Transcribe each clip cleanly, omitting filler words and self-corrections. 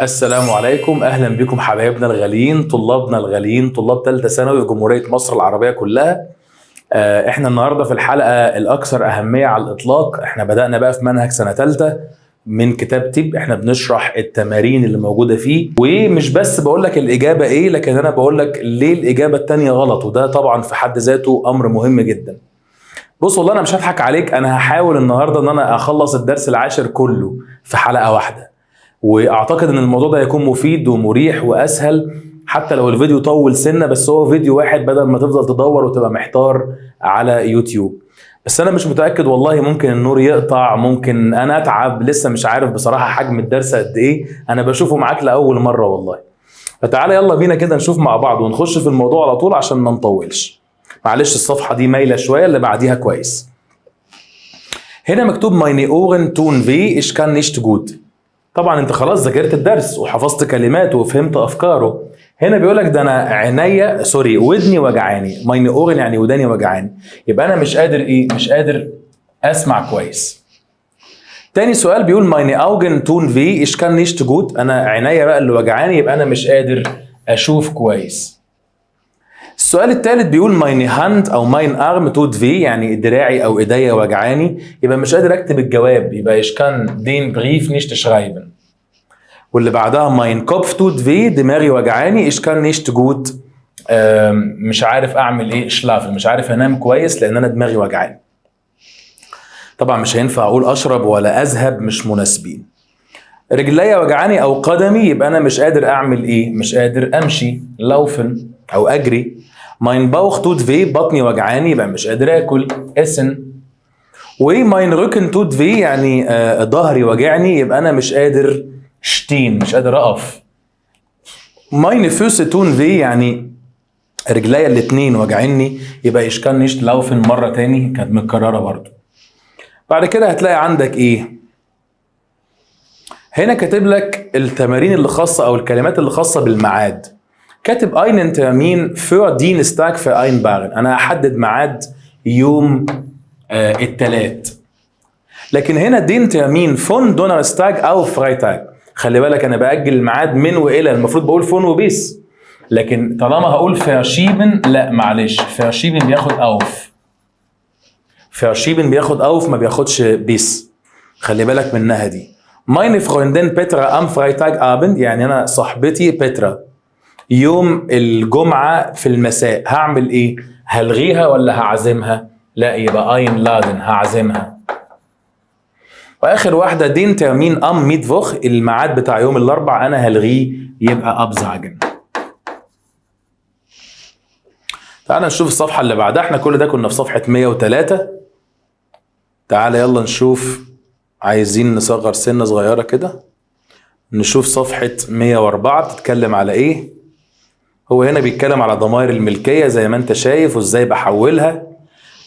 السلام عليكم، اهلا بكم حبايبنا الغاليين، طلابنا الغاليين، طلاب ثالثه ثانوي في جمهوريه مصر العربيه كلها. احنا النهارده في الحلقه الاكثر اهميه على الاطلاق. احنا بدانا بقى في منهج سنه ثالثه من كتاب تيب. احنا بنشرح التمارين اللي موجوده فيه، ومش بس بقول لك الاجابه ايه، لكن انا بقول لك ليه الاجابه الثانيه غلط، وده طبعا في حد ذاته امر مهم جدا. بص والله انا مش هضحك عليك، انا هحاول النهارده ان انا اخلص الدرس العاشر كله في حلقه واحده، واعتقد ان الموضوع ده هيكون مفيد ومريح واسهل، حتى لو الفيديو طول سنه، بس هو فيديو واحد بدل ما تفضل تدور وتبقى محتار على يوتيوب. بس انا مش متاكد والله، ممكن النور يقطع، ممكن انا اتعب، لسه مش عارف بصراحه حجم الدرس قد ايه، انا بشوفه معاك لاول مره والله. فتعالى يلا بينا كده نشوف مع بعض ونخش في الموضوع على طول عشان ما نطولش. معلش الصفحه دي مايله شويه، اللي بعديها كويس. هنا مكتوب meine Ohren tun weh, ich kann nicht gut. طبعا انت خلاص ذاكرت الدرس وحفظت كلماته وفهمت افكاره. هنا بيقول لك ده انا ودني وجعاني. meine Ohren يعني وداني وجعاني، يبقى انا مش قادر مش قادر اسمع كويس. تاني سؤال بيقول meine Augen tun weh, ich kann nicht gut. انا عينيا بقى اللي وجعاني، يبقى انا مش قادر اشوف كويس. السؤال الثالث بيقول meine Hand او mein Arm tut weh، يعني دراعي او ايديا وجعاني، يبقى مش قادر اكتب الجواب، يبقى ich kann den Brief nicht schreiben. واللي بعدها mein Kopf tut weh، دماغي وجعاني، ich kann nicht gut مش عارف اعمل ايه schlafen، مش عارف انام كويس لان انا دماغي وجعاني. طبعا مش هينفع اقول اشرب ولا اذهب، مش مناسبين. رجليا وجعاني او قدمي، يبقى انا مش قادر اعمل ايه، مش قادر امشي laufen او اجري. mein Bauch tut weh، بطني وجعاني، يبقى مش قادر اكل essen. mein Rücken tut weh، يعني ظهري وجعني، يبقى انا مش قادر stehen، مش قادر اقف. meine Füße tun weh، يعني رجليا الاتنين وجعيني، يبقى ich kann nicht laufen. مرة تاني كانت متكررة برضو. بعد كده هتلاقي عندك ايه هنا، كاتب لك التمارين اللي خاصة او الكلمات اللي خاصة بالميعاد. كاتب einen Termin für Dienstag vereinbaren، انا هحدد ميعاد يوم الثلاث. لكن هنا den Termin von Donnerstag auf Freitag، خلي بالك انا باجل الميعاد من والى، المفروض بقول von وبيس، لكن طالما هقول verschieben لا معلش، verschieben بياخد auf، verschieben بياخد auf ما بياخدش بيس، خلي بالك منها دي. meine Freundin Petra am Freitagabend، يعني انا صاحبتي بترا يوم الجمعة في المساء، هعمل ايه؟ هلغيها ولا هعزمها؟ لا، يبقى einladen، هعزمها. واخر واحدة دين ترمين ام ميتفوخ، الميعاد بتاع يوم الاربع انا هلغيه، يبقى ابزعجن. تعال نشوف الصفحة اللي بعدها، احنا كل ده كنا في صفحة 103. تعال يلا نشوف، عايزين نصغر سنة صغيرة كده، نشوف صفحة 104 بتتكلم على ايه. هو هنا بيتكلم على ضمائر الملكية زي ما انت شايف وازاي بحولها،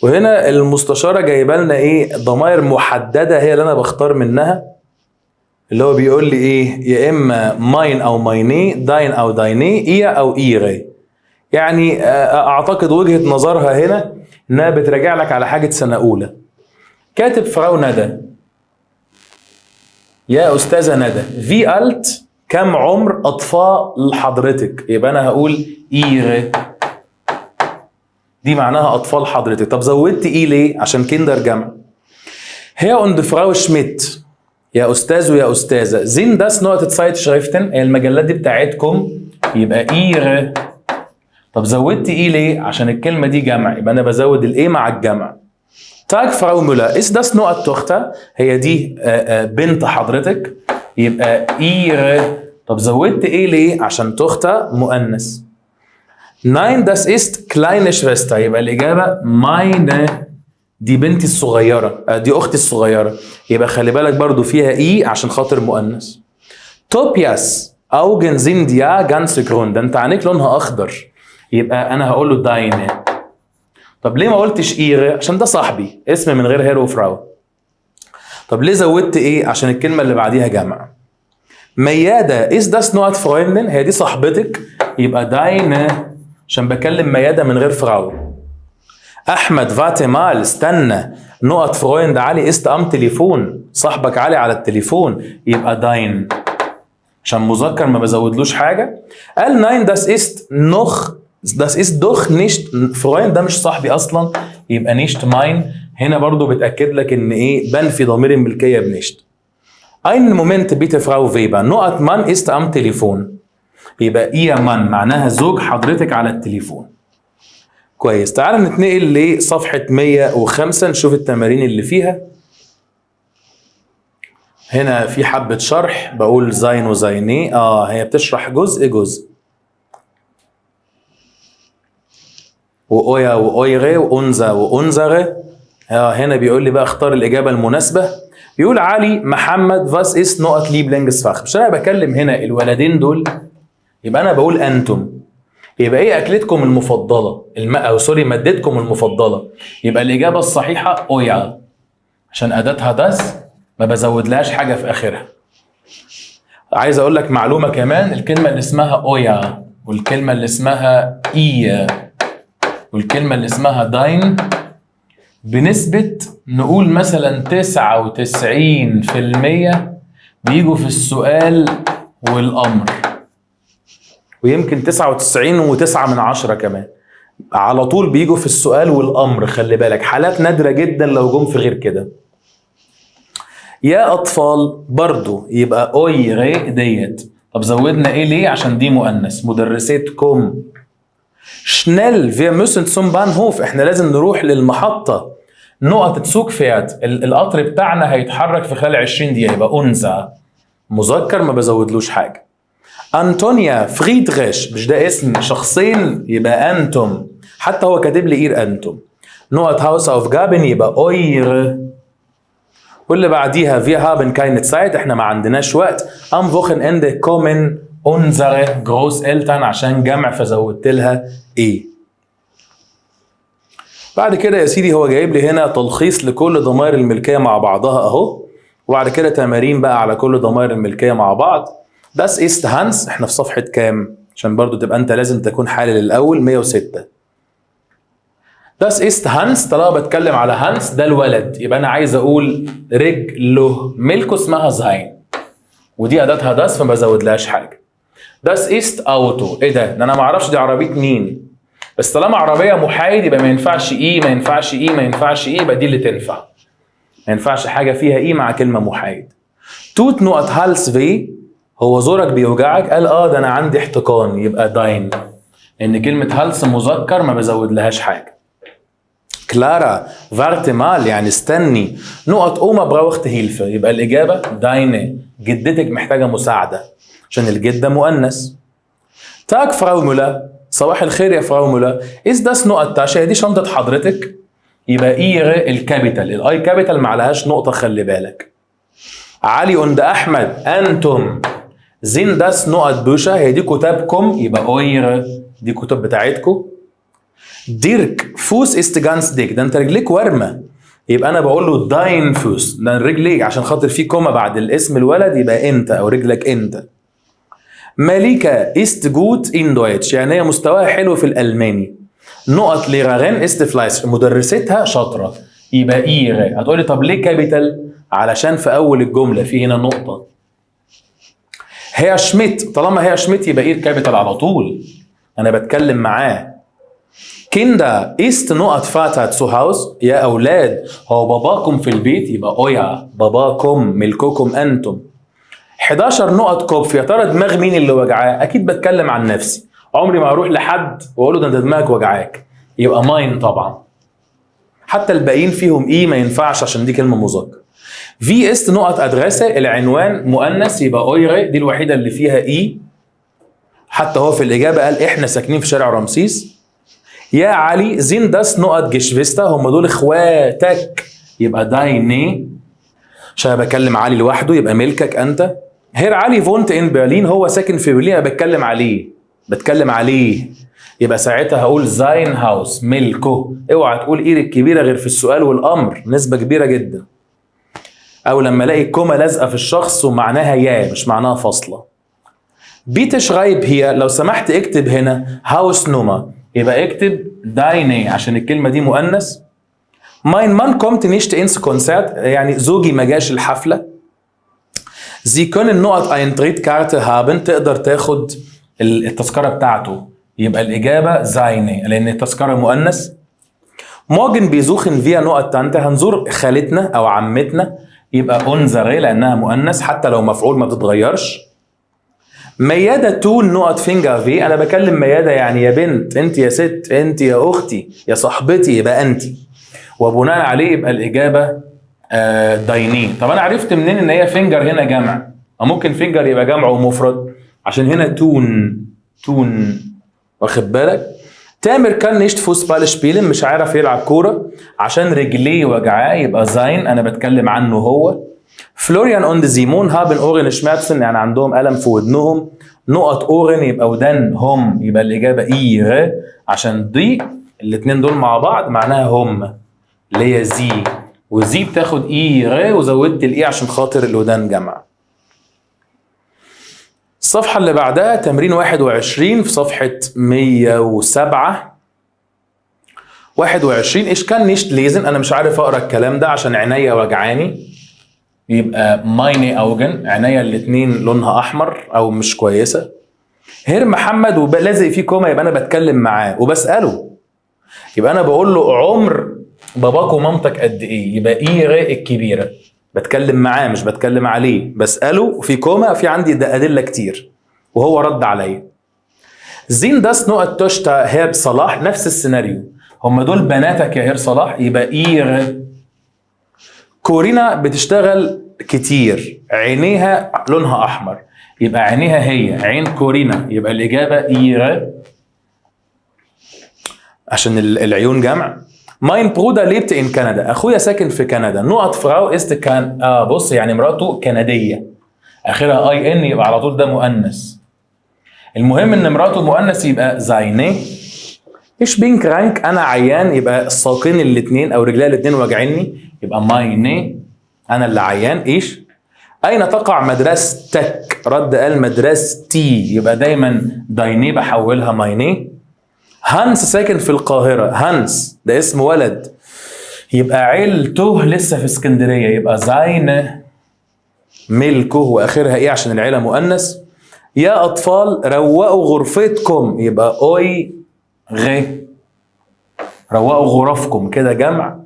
وهنا المستشارة جايبه لنا ايه، ضمائر محددة هي اللي انا بختار منها، اللي هو بيقول لي ايه، يا اما ماين او مايني، داين او دايني، ايا او ايغي. يعني اعتقد وجهة نظرها هنا انها بتراجع لك على حاجة سنة اولى. كاتب فراو ندى، يا استاذة ندى، في الت، كم عمر اطفال حضرتك؟ يبقى انا هقول ايغي، دي معناها اطفال حضرتك. طب زودت ايه ليه؟ عشان كيندر جمع. هي und فراو شميت، يا استاذ ويا استاذه، زين داس نوت Zeitschriften، هي المجلات دي بتاعتكم، يبقى ايغ. طب زودت ايه ليه؟ عشان الكلمه دي جمع، يبقى انا بزود الايه مع الجمع. تاج فراو مولر اس داس نوت توختا، هي دي بنت حضرتك، يبقى ايغ. طب زودت ايه ليه؟ عشان توختا مؤنث. Nein, das ist kleine Schwester، يبقى الإجابة meine، دي بنتي الصغيرة، دي أختي الصغيرة، يبقى خلي بالك برضو فيها إي عشان خاطر مؤنث. Tobias Augen sind ja ganz grün، ده أنت عينيك لونها أخضر، يبقى أنا هقول له deine. طب ليه ما قلتش إيغ؟ عشان ده صاحبي، اسم من غير هير وفراو. طب ليه زودت إيه؟ عشان الكلمة اللي بعديها جمع. ميادة is das not Freundin، هي دي صاحبتك، يبقى deine، عشان بكلم ميادة من غير فراو. احمد فاتمال، استنى، نقط فرويند علي است ام تليفون، صاحبك علي على التليفون، يبقى داين. عشان مذكر ما بزودلوش حاجه. قال ناين das ist doch nicht Freund، ده مش صاحبي اصلا، يبقى نيشت ماين. هنا برضو بتاكد لك ان ايه، بنفي ضمير الملكيه بنيشت. einen Moment bitte Frau Weber، نقط man ist am Telefon، يبقى ihr Mann معناها زوج حضرتك على التليفون. كويس، تعال نتنقل لصفحه 105 نشوف التمارين اللي فيها. هنا في حبه شرح، بقول زين وزيني، هي بتشرح جزء جزء. وأويا وأويغي وأنزا وأنزغي. هنا بيقول لي بقى اختار الإجابة المناسبة. بيقول علي محمد فاس إس نقط ليبلينجسفاخ. مش أنا بكلم هنا الولدين دول، يبقى أنا بقول أنتم. يبقى إيه أكلتكم المفضلة؟ مادتكم المفضلة. يبقى الإجابة الصحيحة أويا، عشان أداتها داس ما بزودلهاش حاجة في آخرها. عايز أقول لك معلومة كمان، الكلمة اللي اسمها أويا والكلمة اللي اسمها إيا والكلمة اللي اسمها داين بنسبة نقول مثلا 99% بيجوا في السؤال والأمر، ويمكن 99.9 كمان على طول بيجوا في السؤال والأمر. خلي بالك، حالات نادرة جدا لو جم في غير كده. يا أطفال برضو يبقى أوي غي ديت. طب زودنا إيه ليه؟ عشان دي مؤنث. مدرستكم. شنل wir müssen zum Bahnhof، احنا لازم نروح للمحطة. نقطة سوق فيات، القطر بتاعنا هيتحرك في خلال 20 دقيقة، يبقى أنزا مذكر ما بزودلوش حاجة. أنطونيا فريدريش، مش ده اسم شخصين، يبقى أنتم، حتى هو كاتب لي إير أنتم. نقط هاوس أوف جابن يبقى أوير. واللي بعديها wir haben keine Zeit، احنا ما عندناش وقت. am Wochenende kommen unsere Großeltern، عشان جمع فزودت لها ايه. بعد كده يا سيدي هو جايب لي هنا تلخيص لكل ضمائر الملكيه مع بعضها اهو، وبعد كده تمارين بقى على كل ضمائر الملكيه مع بعض. das ist Hans، احنا في صفحه كام؟ عشان برضو تبقى انت لازم تكون حالل الاول. 106. das ist Hans، طالما بتكلم على هانس ده الولد، يبقى انا عايز اقول رجله، ملكه اسمها زين، ودي اداتها داس فما بزودلهاش حاجه. das ist Auto، ايه ده انا ما اعرفش دي عربيه مين، بس طالما عربيه محايد يبقى ما ينفعش ايه، ما ينفعش ايه، ما ينفعش ايه، يبقى دي اللي تنفع. ما ينفعش حاجه فيها ايه مع كلمه محايد. توت نقط هالس في، هو زورك بيوجعك، قال ده انا عندي احتقان، يبقى داين، ان كلمه هالس مذكر ما بزودلهاش حاجه. كلارا وارت مال، يعني استني. نقط اوما براوخت هيلفه، يبقى الاجابه داينه، جدتك محتاجه مساعده، عشان الجده مؤنث. تاك فراو مولا، صباح الخير يا فراو مولا. از داس نقط تاشا، هي دي شنطه حضرتك، يبقى ايه الكابيتال، الاي كابيتال ما عليهاش نقطه، خلي بالك. علي und احمد انتم. زين داس نقط بوشا، هي دي كتابكم، يبقى اوير دي كتب بتاعتكم. ديرك فوس است جانس ديك، ده انت رجليك ورمه، يبقى انا بقول له داين فوس، ده رجليك عشان خاطر في كوما بعد الاسم الولد، يبقى انت او رجلك انت. ماليكا است جوت ان دويتش، يعني هي مستواها حلو في الالماني. نقط ليغارين است فلايس، مدرستها شاطره، يبقى ايه. هتقولي طب ليه كابيتال؟ علشان في اول الجمله في هنا نقطه. هي شميت، طالما هي شميت يبقى ايه كابيتال على طول، انا بتكلم معاه. كيندا است نقط فاتا تسو هاوس، يا اولاد هو باباكم في البيت، يبقى اويا باباكم، ملككم انتم. 11 نقط كوبف، يا ترى دماغ مين اللي وجعاه؟ اكيد بتكلم عن نفسي، عمري ما اروح لحد واقول له ده انت دماغك وجعاك، يبقى ماين طبعا. حتى الباقيين فيهم ايه ما ينفعش عشان دي كلمه مذكر. في است نقط ادرسه، العنوان مؤنث، يبقى اويغي دي الوحيده اللي فيها اي، حتى هو في الاجابه قال احنا ساكنين في شارع رمسيس. يا علي زين داس نقط جشفيستا، هم دول اخواتك، يبقى دايني، عشان بكلم علي لوحده يبقى ملكك انت. هير علي فونت ان برلين، هو ساكن في برلين، انا بتكلم عليه، يبقى ساعتها هقول زاين هاوس، ملكه. اوعى تقول ايه الكبيره غير في السؤال والامر، نسبه كبيره جدا. او لما الاقي الكومه لازقه في الشخص ومعناها يا، مش معناها فاصله. بيت شرايب هي، لو سمحت اكتب هنا هاوس نوما، يبقى اكتب دايني عشان الكلمه دي مؤنث. ماين مان كومت نيشت انس كونسرت، يعني زوجي ما جاش الحفله. Sie können نقط Eintrittskarte haben، تقدر تاخد التذكرة بتاعته، يبقى الإجابة seine لأن التذكرة مؤنث. morgen besuchen wir نقط Tante، هنزور خالتنا أو عمتنا، يبقى unsere لأنها مؤنث حتى لو مفعول ما بتتغيرش. ميادة تون نقط فينجر في، أنا بكلم ميادة يعني يا بنت، أنت يا ست، أنت يا أختي، يا صاحبتي، يبقى أنت، وبناء عليه يبقى الإجابة دايني. طب أنا عرفت منين إن هي فينجر هنا جمع؟ ممكن فينجر يبقى جمع ومفرد عشان هنا تون، واخد بالك؟ تامر كان نيشت فوسبال شبيلن، مش عارف يلعب كورة عشان رجليه وجعاه، يبقى زاين، أنا بتكلم عنه هو. فلوريان und سيمون haben Ohrenschmerzen، يعني عندهم ألم في ودنهم. نقط أورن يبقى ودان هم، يبقى الإجابة إيغ عشان دي الاتنين دول مع بعض معناها هم، اللي هي زي، وزي بتاخد إيغ وزودت الإي عشان خاطر الودان جمع. الصفحة اللي بعدها تمرين 21 في صفحة 107. 21 إيش كان نيشت ليزن، أنا مش عارف أقرأ الكلام ده عشان عينيا وجعاني، يبقى مايني أوجن، عينيا الاتنين لونها أحمر أو مش كويسة. هير محمد ولازق فيه كوما، يبقى أنا بتكلم معاه وبسأله، يبقى أنا بقول له عمر باباك ومامتك قد إيه، يبقى إيه الكبيرة، بتكلم معاه مش بتكلم عليه، بسأله في كوما، في عندي ده أدلة كتير وهو رد عليا. زين داس نقط توشتا هير صلاح، نفس السيناريو، هم دول بناتك يا هير صلاح، يبقى إيه. كورينا بتشتغل كتير، عينيها لونها أحمر، يبقى عينيها هي عين كورينا، يبقى الإجابة إيه عشان العيون جمع. ماين برودا ليبت إن كندا، أخويا ساكن في كندا. نقط فراو است كان، بص يعني مراته كندية، آخرها أي إن، يبقى على طول ده مؤنث. المهم إن مراته مؤنث يبقى زاينه. إيش بين كرانك، أنا عيان، يبقى الساقين الاتنين أو رجلي الاتنين واجعيني، يبقى مايني، أنا اللي عيان. إيش أين تقع مدرستك، رد قال مدرستي، يبقى دايما دايني بحولها مايني. هانس ساكن في القاهرة، هانس ده اسم ولد، يبقى عيلته لسه في اسكندرية، يبقى زاين ملكه وآخرها إيه عشان العيلة مؤنث. يا أطفال روقوا غرفتكم، يبقى أوي غي، روقوا غرفكم كده جمع.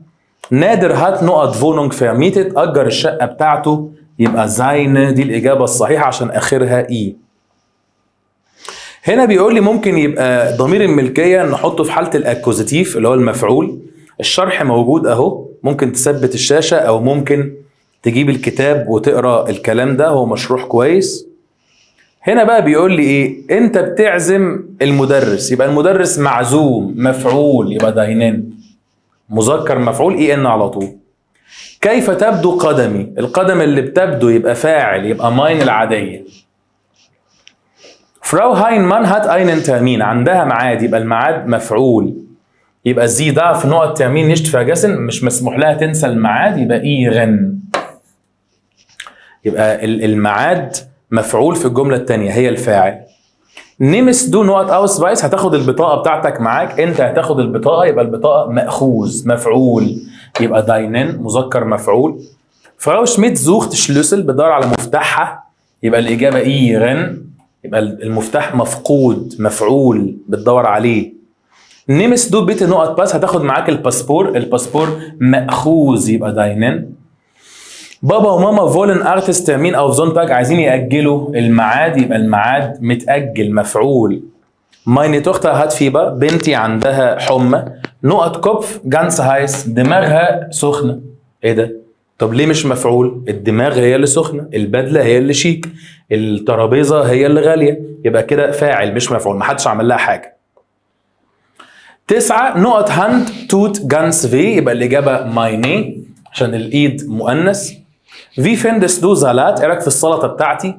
نادر هات نقط فونونج فيرميتت، أجر الشقة بتاعته، يبقى زاين دي الإجابة الصحيحة عشان آخرها إي. هنا بيقول لي ممكن يبقى ضمير الملكية نحطه في حالة الأكوزيتيف اللي هو المفعول. الشرح موجود أهو، ممكن تثبت الشاشة أو ممكن تجيب الكتاب وتقرأ الكلام ده، هو مشروح كويس. هنا بقى بيقول لي إيه، أنت بتعزم المدرس، يبقى المدرس معزوم، مفعول يبقى داينين، مذكر مفعول إي إن على طول. كيف تبدو قدمي، القدم اللي بتبدو يبقى فاعل، يبقى ماين العادية. فراو هاينمان هات اينن ترمين، عندها ميعاد، يبقى الميعاد مفعول، يبقى زي ده في نقط ترمين نشت فاجسن، مش مسموح لها تنسى الميعاد، يبقى ايغن، يبقى الميعاد مفعول في الجملة الثانية هي الفاعل. نمس دو نقط اوس فايس، هتاخد البطاقة بتاعتك معاك، انت هتاخد البطاقة، يبقى البطاقة مأخوذ مفعول، يبقى داينن مذكر مفعول. فراو شميت زوخت شلوسل، بتدور على مفتاحها، يبقى الإجابة إيغن، يبقى المفتاح مفقود مفعول بتدور عليه. نمس دو بيت نقط باس، هتاخد معاك الباسبور، الباسبور مأخوذ يبقى داينن. بابا وماما فولن ارتست ترمين او زونتاج، عايزين يأجلوا الميعاد، يبقى الميعاد متأجل مفعول. مايني توختر هات فيبا، بنتي عندها حمى. نقط كوبف جانس هايس، دماغها سخنة. ايه ده؟ طب ليه مش مفعول؟ الدماغ هي اللي سخنة، البدلة هي اللي شيك، الترابيزة هي اللي غالية، يبقى كده فاعل مش مفعول، محدش عمل لها حاجة. 9 نقط هاند توت جانس في، يبقى الإجابة مايني عشان الإيد مؤنث. في فيندس دو زالات، إيه رأيك في السلطة بتاعتي؟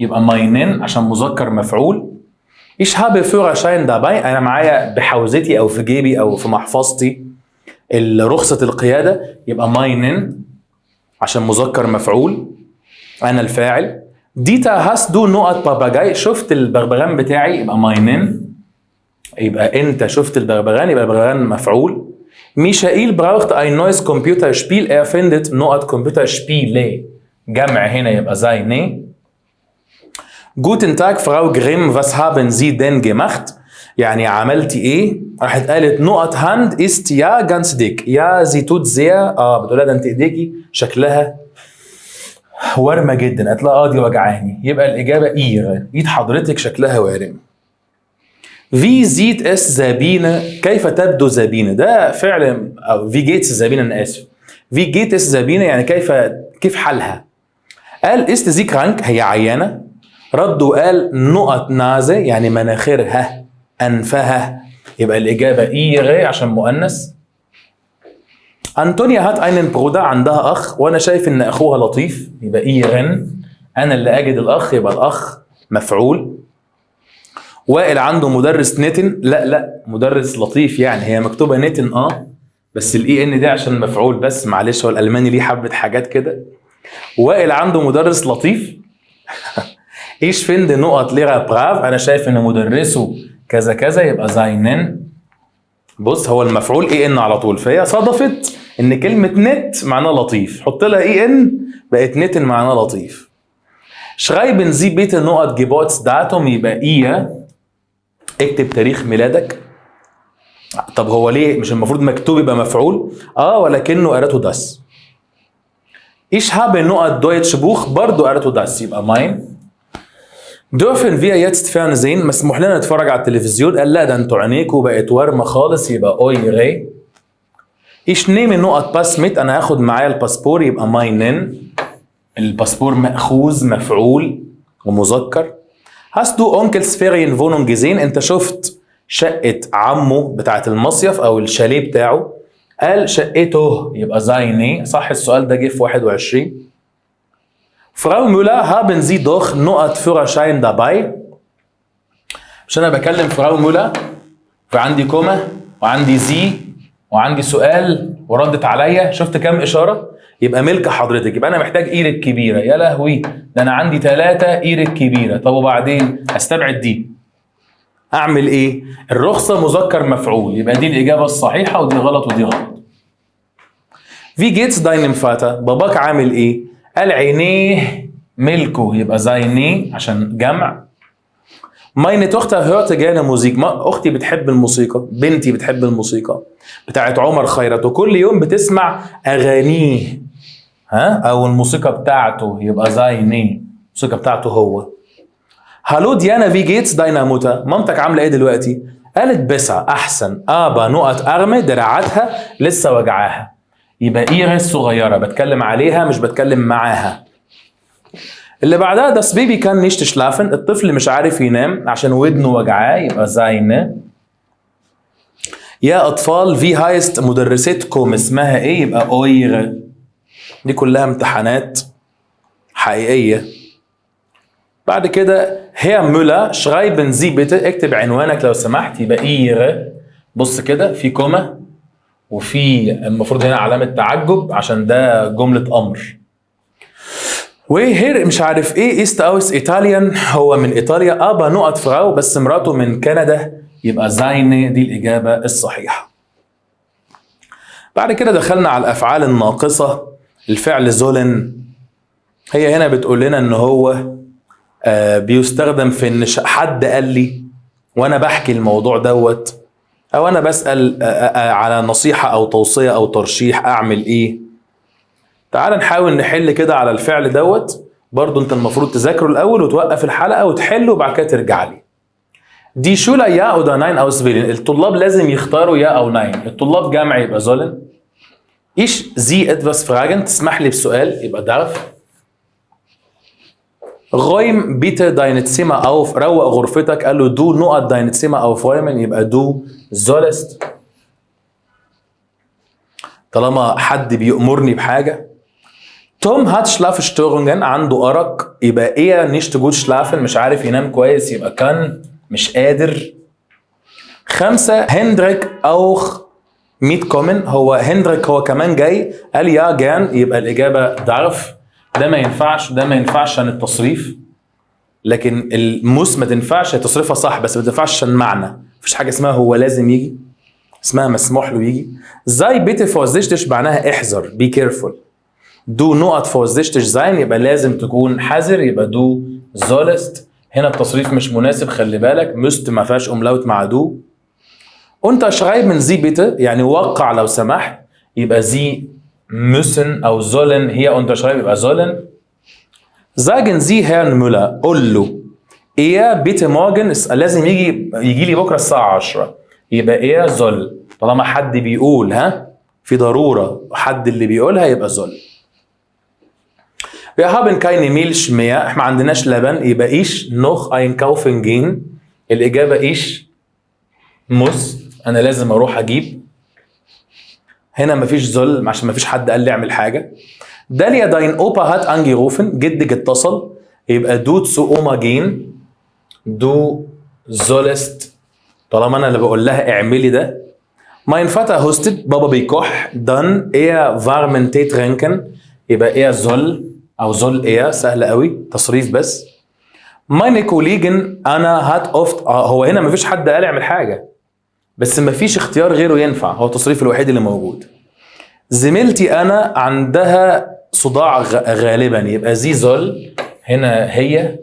يبقى ماينين عشان مذكر مفعول. إيش هابي فورا شاين داباي، أنا معايا بحوزتي أو في جيبي أو في محفظتي رخصة القيادة، يبقى ماينين عشان مذكر مفعول، أنا الفاعل. ديتا هاس دو نقط باباجاي، شفت البغبغان بتاعي، يبقى ماينين، يبقى أنت شفت البغبغان، يبقى البغبغان مفعول. ميشائيل براوخت ein neues Computerspiel, er findet نقط Computerspiele، جمع هنا يبقى زايني. Guten Tag Frau Grimm, was haben Sie denn gemacht? يعني عملتي ايه؟ راحت قالت نقط هاند ist ja ganz dick. يا sie tut sehr بتقول لها ده انت ايديكي شكلها وارمه جدا. قالت لها دي وجعاني. يبقى الاجابه ايد حضرتك شكلها وارم. Wie sieht es Sabine؟ كيف تبدو زابينة؟ ده فعل أو wie geht's زابينة، أنا آسف. Wie geht es زابينة يعني كيف حالها؟ قال ist sie krank؟ هي عيانة. رد وقال نقط نازة يعني مناخيرها أنفها. يبقى الإجابة إيغي عشان مؤنث. أنطونيا هات einen Bruder، عندها أخ وأنا شايف إن أخوها لطيف، يبقى إيغن. أنا اللي أجد الأخ، يبقى الأخ مفعول. وائل عنده مدرس نتن، لا مدرس لطيف يعني، هي مكتوبة نتن بس الاي ان دي عشان مفعول بس، معلش هو الالماني ليه حبة حاجات كده. وائل عنده مدرس لطيف. ايش فيند نقط ليرا براف، انا شايف ان مدرسه كذا كذا، يبقى زاينن. بص هو المفعول اي ان على طول، فهي صدفت ان كلمة نت معناها لطيف، حط لها اي ان بقت نتن معناها لطيف. شرايبن زي بيت نقط جيبوتس داتوم، يبقى اكتب تاريخ ميلادك. طب هو ليه مش المفروض مكتوب يبقى مفعول؟ ولكنه قرأته داس. ايش هاب نقط دويتش بوخ، برضو قرأته داس، يبقى ماين. dürfen wir jetzt fernsehen، مسموح لنا نتفرج على التلفزيون؟ قال لا ده انتوا عينيكوا بقت ورمه خالص، يبقى اويغي. ايش نيم نقط باس ميت، انا هاخد معايا الباسبور، يبقى ماينن. الباسبور مأخوذ مفعول ومذكر. Hast du Onkels Ferienwohnung gesehen؟ انت شفت شقة عمه بتاعت المصيف او الشاليه بتاعه؟ قال شقته، يبقى زايني صح. السؤال ده جه في 21. Frau Müller haben Sie doch نقط Führerschein dabei؟ مش انا بكلم فراو مولر فعندي كوما وعندي زي وعندي سؤال وردت عليا، شفت كام اشاره؟ يبقى ملك حضرتك. يبقى انا محتاج ايرك كبيره. يا لهوي ده انا عندي 3 ايرك كبيره. طب وبعدين استبعد دي، اعمل ايه؟ الرخصه مذكر مفعول، يبقى دي الاجابه الصحيحه ودي غلط ودي غلط. في جيتس داينم فاتا، باباك عامل ايه؟ قال عينيه ملكه، يبقى زايني عشان جمع. ماينه توختر هورت جانا موزيك، اختي بتحب الموسيقى، بنتي بتحب الموسيقى بتاعت عمر خيرت، وكل يوم بتسمع اغانيه او الموسيقى بتاعته، يبقى زايني الموسيقى بتاعته هو. هالو ديانا في جيتس دايناموتا، مامتك عامله ايه دلوقتي؟ قالت بسع احسن. ابا نقط ارمي، دراعاتها لسه وجعاها، يبقى ايرس صغيره بتكلم عليها مش بتكلم معاها. اللي بعدها ده بيبي كان نيشت شلافن، الطفل مش عارف ينام عشان ودنه وجعاه، يبقى زاينه. يا اطفال في هايست مدرستكم اسمها ايه؟ يبقى اويغ. دي كلها امتحانات حقيقيه. بعد كده هي مولا شرايبن زي بيتر، اكتب عنوانك لو سمحت، يبقى ايغ. بص كده في كوما وفي المفروض هنا علامه تعجب عشان ده جمله امر. وهير مش عارف ايه ايست اوس ايطاليان، هو من ايطاليا. ابا نقط فراو بس مراته من كندا، يبقى زايني دي الاجابه الصحيحه. بعد كده دخلنا على الافعال الناقصه. الفعل زولن، هي هنا بتقول لنا ان هو بيستخدم في ان حد قال لي وانا بحكي الموضوع دوت، او انا بسال على نصيحه او توصيه او ترشيح اعمل ايه. تعال نحاول نحل كده على الفعل دوت، برضو انت المفروض تذاكره الاول وتوقف الحلقه وتحله وبعد كده ترجع لي. دي شولا يا او دا ناين اوس فيلن، الطلاب لازم يختاروا يا او ناين، الطلاب جمع يبقى زولن. ايش زي ادفاس فراجن، تسمح لي بسؤال، يبقى دارف. غويم بيتر داينت سيما اوف، روق غرفتك، قال له دو نقط داينت سيما اوف غويمن، يبقى دو زولست. طالما حد بيأمرني بحاجه. توم هات شلافشتورنجن، عنده أرق، يبقى إيه نيشت جود شلافن، مش عارف ينام كويس، يبقى كان مش قادر. 5 هندريك أوخ ميت كومن، هو هندريك هو كمان جاي، قال يا جان، يبقى الإجابة دارف. ده ما ينفعش وده ما ينفعش عشان التصريف، لكن الموس ما تنفعش، هي تصريفها صح بس ما تنفعش عشان معنى، مفيش حاجة اسمها هو لازم يجي، اسمها مسموح له يجي. زي بيتي فوزدشتش معناها احذر، بي كيرفول. دو نقط فوزدشتش زين، يبقى لازم تكون حذر، يبقى دو زولست. هنا التصريف مش مناسب، خلي بالك. müsste ما فيهاش املاوت مع دو. unterschreiben Sie bitte يعني وقع لو سمحت، يبقى Sie müssen أو sollen. هي unterschreiben يبقى sollen. sagen Sie Herrn Müller قول له bitte morgen لازم يجي لي بكره الساعه 10. يبقى soll. طالما حد بيقول في ضروره حد اللي بيقولها يبقى soll. Wir haben keine Milch mehr. احنا ما عندناش لبن، يبقى ich noch einkaufen gehen. الإجابة ich muss. أنا لازم أروح أجيب. هنا مفيش soll عشان مفيش حد قال لي أعمل حاجة. داليا dein Opa hat angerufen. جدك اتصل. يبقى du zu Oma gehen. du sollst. طالما أنا اللي بقول لها اعملي ده. mein Vater hustet. بابا بيكح. dann warmen Tee trinken. يبقى soll أو soll سهلة قوي، تصريف بس. meine Kollegen أنا hat oft. هو هنا مفيش حد قال اعمل حاجة، بس مفيش اختيار غيره ينفع، هو التصريف الوحيد اللي موجود. زميلتي أنا عندها صداع غالبا، يبقى sie soll. هنا هي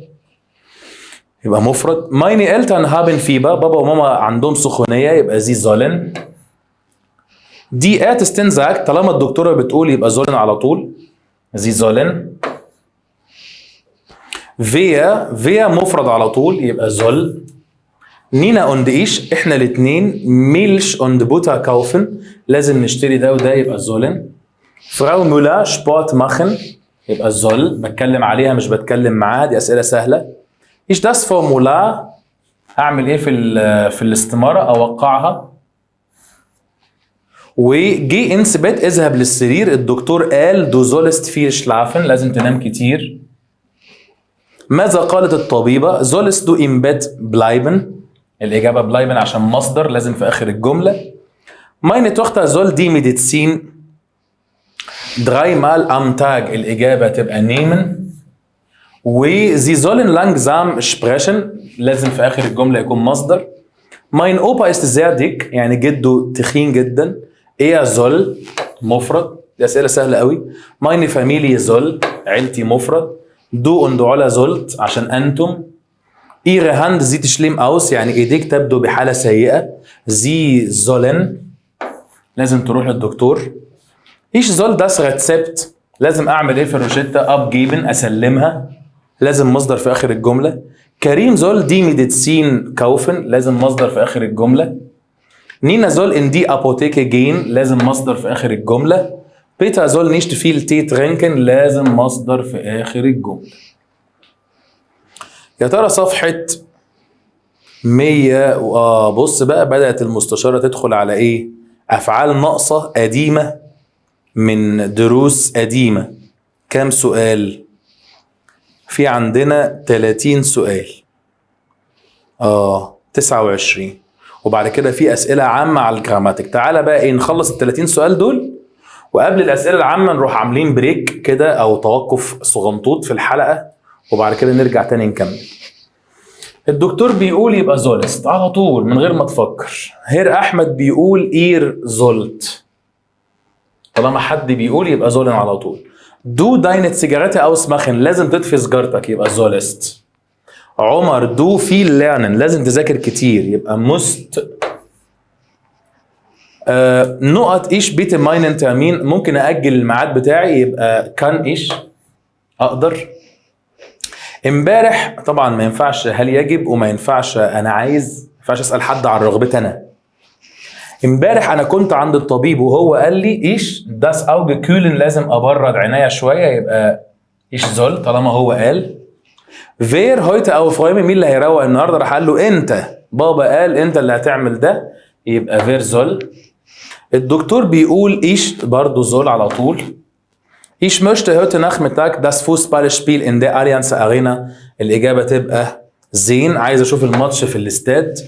يبقى مفرد. meine Eltern haben Fieber. بابا وماما عندهم سخونية، يبقى sie sollen. die Ärztin sagt. طالما الدكتورة بتقول يبقى sollen على طول. sie sollen. wer مفرد على طول يبقى soll. نينا und ich احنا الاثنين Milch und Butter kaufen. لازم نشتري ده وده يبقى sollen. Frau Müller Sport machen يبقى soll. بتكلم عليها مش بتكلم معاها، دي أسئلة سهلة. ich das Formular أعمل إيه في الاستمارة؟ أوقعها. وجي ins Bett اذهب للسرير. الدكتور قال du sollst viel schlafen. لازم تنام كتير. ماذا قالت الطبيبة؟ sollst du im Bett bleiben. الإجابة bleiben عشان مصدر لازم في آخر الجملة. meine Tochter soll die Medizin 3 Mal am Tag. الإجابة تبقى nehmen. و sie sollen langsam sprechen لازم في آخر الجملة يكون مصدر. mein Opa ist sehr dick يعني جده تخين جدا. soll مفرد. دي أسئلة سهلة قوي. meine Familie soll عيلتي مفرد. du und Ola sollt عشان أنتم. ihre Hand sieht schlimm aus يعني ايديك تبدو بحالة سيئة. sie sollen لازم تروح للدكتور. ich soll das Rezept لازم اعمل ايه في الروشتة؟ abgeben اسلمها. لازم مصدر في اخر الجملة. كريم soll die Medizin kaufen. لازم مصدر في اخر الجملة. نينا soll in die Apotheke gehen. لازم مصدر في اخر الجملة. بيتر soll nicht viel Tee trinken. لازم مصدر في اخر الجملة. يا ترى صفحة 100 بص بقى بدأت المستشارة تدخل على ايه؟ افعال ناقصة قديمة من دروس قديمة. كام سؤال؟ في عندنا 30 سؤال. 29. وبعد كده في اسئلة عامة على الجراماتيك. تعالى بقى ايه نخلص ال 30 سؤال دول، وقبل الاسئلة العامة نروح عاملين بريك كده او توقف صغنطوط في الحلقة، وبعد كده نرجع تاني نكمل. الدكتور بيقول يبقى زولست على طول من غير ما تفكر. هير احمد بيقول اير زولت. طالما حد بيقول يبقى زولن على طول. دو داينت سيجارته اوس ماخن. لازم تطفي سيجارتك يبقى زولست. عمر دو في ليرنن. لازم تذاكر كتير يبقى مست. نقط ايش بيت ماينن تامين. ممكن اجل الميعاد بتاعي يبقى كان ايش اقدر. امبارح طبعا ما ينفعش هل يجب، وما ينفعش انا عايز، ما ينفعش اسال حد عن رغبتي انا. امبارح انا كنت عند الطبيب وهو قال لي ايش داس اوج كولن. لازم ابرد عناية شويه يبقى ايش زول طالما هو قال. فير هويت او فايمي مين اللي هيروق النهارده؟ راح قال له انت. بابا قال انت اللي هتعمل ده يبقى فير زول. الدكتور بيقول ايش برضه زول على طول. Ich möchte heute Nachmittag das Fußballspiel in der Allianz Arena. الإجابة تبقى زين. عايز أشوف الماتش في الاستاد.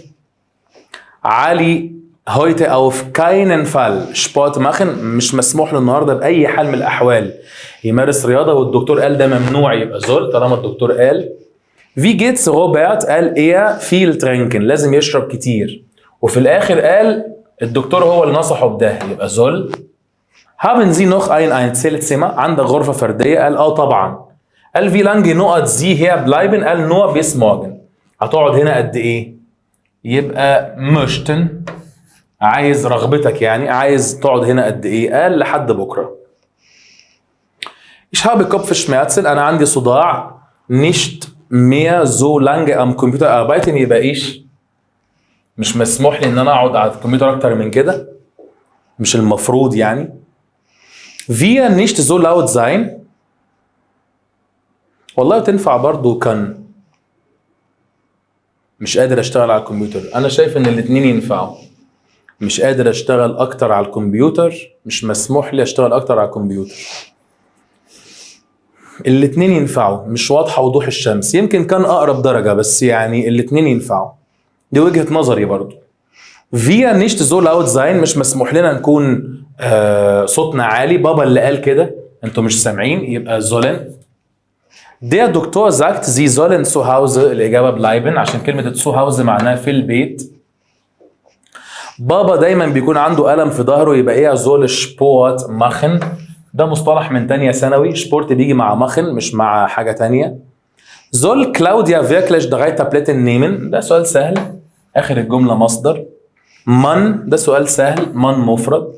علي heute auf keinen Fall Sport machen. مش مسموح له النهارده بأي حال من الأحوال يمارس رياضة، والدكتور قال ده ممنوع يبقى زول طالما الدكتور قال. Wie geht's روبرت؟ قال viel trinken. لازم يشرب كتير. وفي الآخر قال الدكتور هو اللي نصحه بده يبقى زول. Haben Sie noch ein Einzelzimmer؟ عندك غرفة فردية؟ قال طبعا. قال wie lange نقط sie hier bleiben، قال nur bis morgen. هتقعد هنا قد ايه؟ يبقى möchten، عايز رغبتك يعني، عايز تقعد هنا قد ايه؟ قال لحد بكره. Ich habe Kopfschmerzen، انا عندي صداع. nicht mehr so lange am Computer arbeiten، يبقى ايش؟ مش مسموح لي ان انا اقعد على الكمبيوتر اكتر من كده، مش المفروض يعني. wir nicht so laut sein، والله تنفع برضو كان. مش قادر اشتغل على الكمبيوتر، انا شايف ان الاتنين ينفعوا. مش قادر اشتغل اكتر على الكمبيوتر، مش مسموح لي اشتغل اكتر على الكمبيوتر. الاتنين ينفعوا، مش واضحة وضوح الشمس، يمكن كان اقرب درجة، بس يعني الاتنين ينفعوا. دي وجهة نظري برضو. wir nicht so laut sein، مش مسموح لنا نكون صوتنا عالي. بابا اللي قال كده، انتوا مش سامعين، يبقى sollen. der Doktor sagt sie sollen zu Hause، الإجابة bleiben، عشان كلمة zu Hause معناها في البيت. بابا دايما بيكون عنده ألم في ظهره، يبقى ايه؟ soll Sport machen. ده مصطلح من تانية ثانوي، سبورت بيجي مع machen مش مع حاجة تانية. soll Claudia wirklich 3 Tabletten nehmen، ده سؤال سهل، آخر الجملة مصدر. من ده سؤال سهل، من مفرد.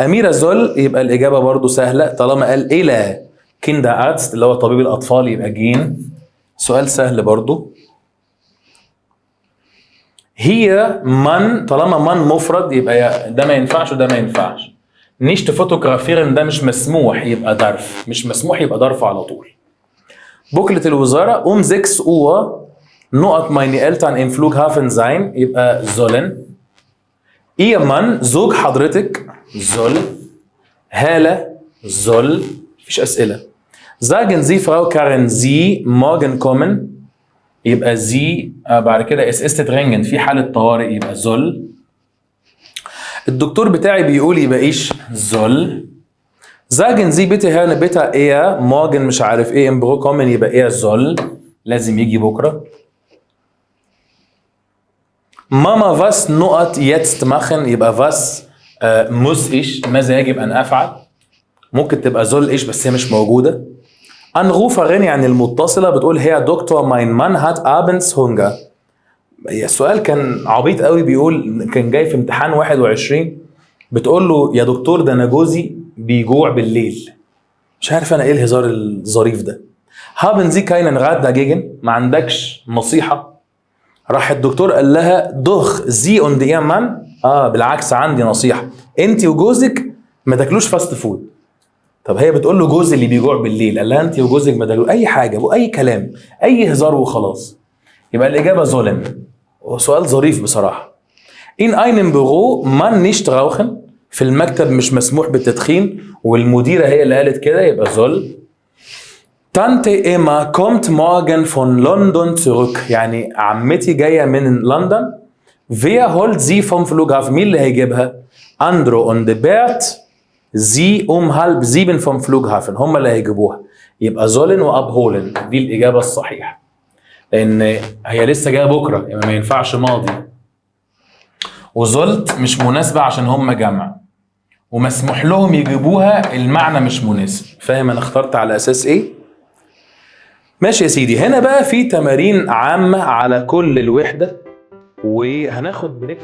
أميرة زول، يبقى الإجابة برضو سهلة طالما قال إلى كيندا أرتست اللي هو طبيب الأطفال، يبقى جين. سؤال سهل برضو. هي من، طالما من مفرد يبقى ده ما ينفعش وده ما ينفعش. نيشت فوتوغرافيرن ده مش مسموح، يبقى ظرف. مش مسموح يبقى ظرف على طول. بوكلة الوزارة 6 Uhr نقط meine Eltern in Flughafen sein، يبقى sollen. ihr Mann زوج حضرتك soll. هالة soll. مفيش أسئلة. sagen Sie Frau Karen Sie morgen kommen، يبقى Sie. بعد كده es ist dringend، في حالة طوارئ، يبقى soll. الدكتور بتاعي بيقول، يبقى ايش؟ soll. sagen Sie bitte Herrn bitte eher morgen مش عارف ايه im Büro kommen، يبقى eher soll، لازم يجي بكرة. ماما was نقط jetzt machen، يبقى was muss ich، ماذا يجب أن أفعل. ممكن تبقى soll إيش بس هي مش موجودة. Anruferin يعني المتصلة، بتقول هي دكتور mein Mann hat abends Hunger. السؤال كان عبيط قوي، بيقول كان جاي في امتحان 21، بتقول له يا دكتور ده أنا جوزي بيجوع بالليل. مش عارف أنا إيه الهزار الظريف ده. haben Sie keinen Rat dagegen، ما عندكش نصيحة. راح الدكتور قال لها دوخ زي und ihr Mann، بالعكس عندي نصيحة، انت وجوزك ما تاكلوش فاست فود. طب هي بتقول له جوزي اللي بيجوع بالليل، قال لها انت وجوزك ما تاكلوش اي حاجة واي كلام، اي هزار وخلاص. يبقى الإجابة ظلم. وسؤال ظريف بصراحة. in einem Büro man nicht rauchen، في المكتب مش مسموح بالتدخين، والمديرة هي اللي قالت كده، يبقى ظل. Tante Emma kommt morgen von London zurück، يعني عمتي جاية من لندن. Wer holt sie vom Flughafen، مين اللي هيجيبها؟ Andro und Bert sie 6:30 vom Flughafen، هم اللي هيجيبوها. يبقى sollen وابهولن، دي الإجابة الصحيحة، لأن هي لسه جاية بكرة، يعني ما ينفعش ماضي. وزلت مش مناسبة عشان هم جمع، ومسموح لهم يجيبوها، المعنى مش مناسب. فاهم أنا اخترت على أساس إيه؟ ماشي يا سيدي. هنا بقى في تمارين عامة على كل الوحدة، وهناخد بريك.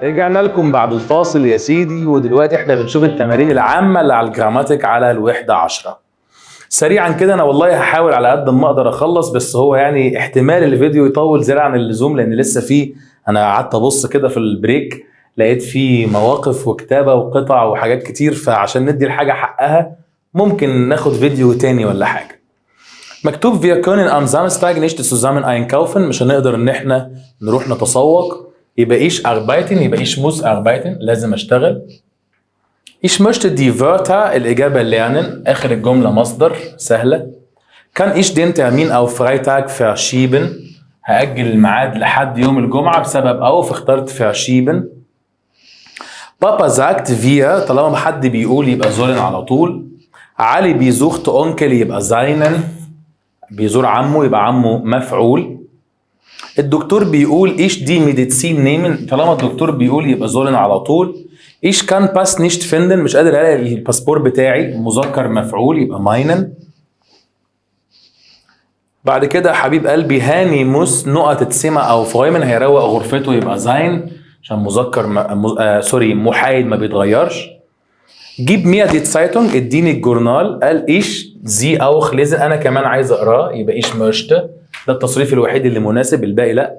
رجعنا لكم بعد الفاصل يا سيدي، ودلوقتي احنا بنشوف التمارين العامة اللي على الجراماتيك على الوحدة 10. سريعا كده، انا والله هحاول على قد ما اقدر اخلص، بس هو يعني احتمال الفيديو يطول زيادة عن اللزوم، لان لسه فيه، انا قعدت ابص كده في البريك لقيت فيه مواقف وكتابة وقطع وحاجات كتير، فعشان ندي الحاجة حقها ممكن ناخد فيديو تاني ولا حاجة. مكتوب wir können am Samstag nicht zusammen einkaufen، مش هنقدر ان احنا نروح نتسوق. يبقى ايش arbeiten، يبقى ايش muss arbeiten، لازم اشتغل. ich möchte die Wörter، الإجابة lernen، آخر الجملة مصدر، سهلة. kann ich den Termin auf Freitag verschieben، هأجل الميعاد لحد يوم الجمعة بسبب أو فاخترت verschieben. بابا sagt wir طالما حد بيقول يبقى sollen على طول. علي besucht Onkel يبقى seinen، بيزور عمه يبقى عمه مفعول. الدكتور بيقول إيش دي ميديسين نيمن، طالما الدكتور بيقول يبقى sollen على طول. إيش كان باس نيشت فيندن، مش قادر ألاقي الباسبور بتاعي، مذكر مفعول يبقى ماينن. بعد كده حبيب قلبي هاني موس نقط تسمة أو فايمن هيروق غرفته يبقى زين، عشان مذكر محايد ما بيتغيرش. جيب ميا دي تسايتونج اديني الجورنال. قال ايش زي اوخ ليزن، انا كمان عايز اقراه يبقى ايش مشت، ده التصريف الوحيد اللي مناسب، الباقي لا.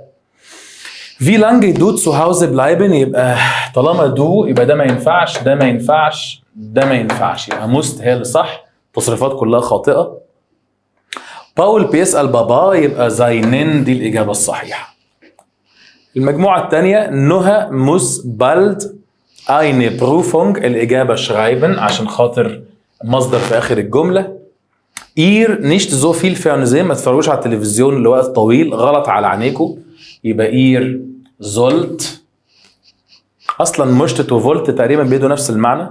في لانج دو zu Hause bleiben، يبقى طالما دو يبقى ده ما ينفعش، ده ما ينفعش، ده ما ينفعش، يبقى موست هي اللي صح، التصريفات كلها خاطئه. باول بيسأل بابا يبقى زاينين، دي الاجابه الصحيحه. المجموعه الثانيه نهى موس بالد eine Prüfung، الإجابة schreiben عشان خاطر مصدر في آخر الجملة. ihr nicht so viel Fernsehen، ما تتفرجوش على التلفزيون لوقت طويل، غلط على عينيكم، يبقى ihr sollt. أصلا möchtet و wollt تقريبا بيدوا نفس المعنى.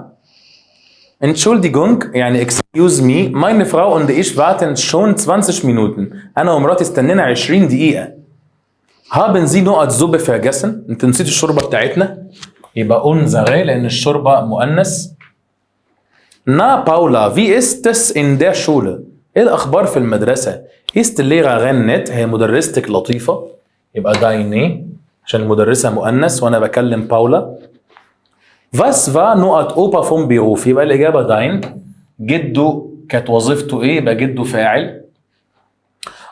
Entschuldigung يعني excuse me meine Frau und ich warten schon 20 Minuten، أنا ومراتي استنينا 20 دقيقة. haben Sie نقط Suppe vergessen، أنت نسيت الشوربة بتاعتنا، يبقى unsere لأن الشوربة مؤنث. نا باولا wie ist es in der Schule، إيه الأخبار في المدرسة؟ ist Lehrerin nett، هي مدرستك لطيفة، يبقى deine عشان المدرسة مؤنث وأنا بكلم باولا. was war نقط Opa vom Beruf، يبقى الإجابة dein. جده كانت وظيفته إيه، يبقى جده فاعل.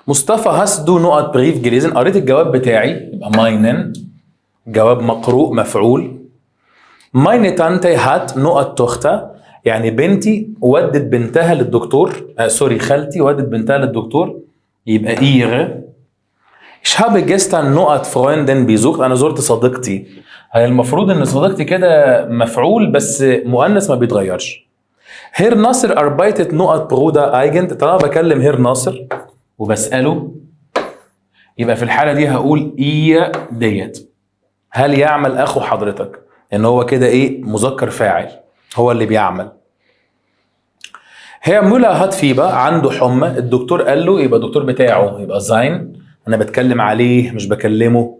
مصطفى hast du نقط بريف gelesen، قريت الجواب بتاعي، يبقى meinen، جواب مقروء مفعول. meine Tante hat نقط تختة، يعني بنتي ودت بنتها للدكتور، خالتي ودت بنتها للدكتور، يبقى ihre. ich habe gestern نقط Freundin besucht، أنا زرت صديقتي، هي المفروض إن صديقتي كده مفعول بس مؤنث ما بيتغيرش. هير ناصر arbeitet نقط برودة ايجنت، طالما بكلم هير ناصر وبسأله يبقى في الحالة دي هقول إيه ديت، هل يعمل أخو حضرتك؟ ان هو كده ايه، مذكر فاعل، هو اللي بيعمل. هي مولا هات فيبا عنده حمى، الدكتور قال له، يبقى الدكتور بتاعه يبقى زين، انا بتكلم عليه مش بكلمه.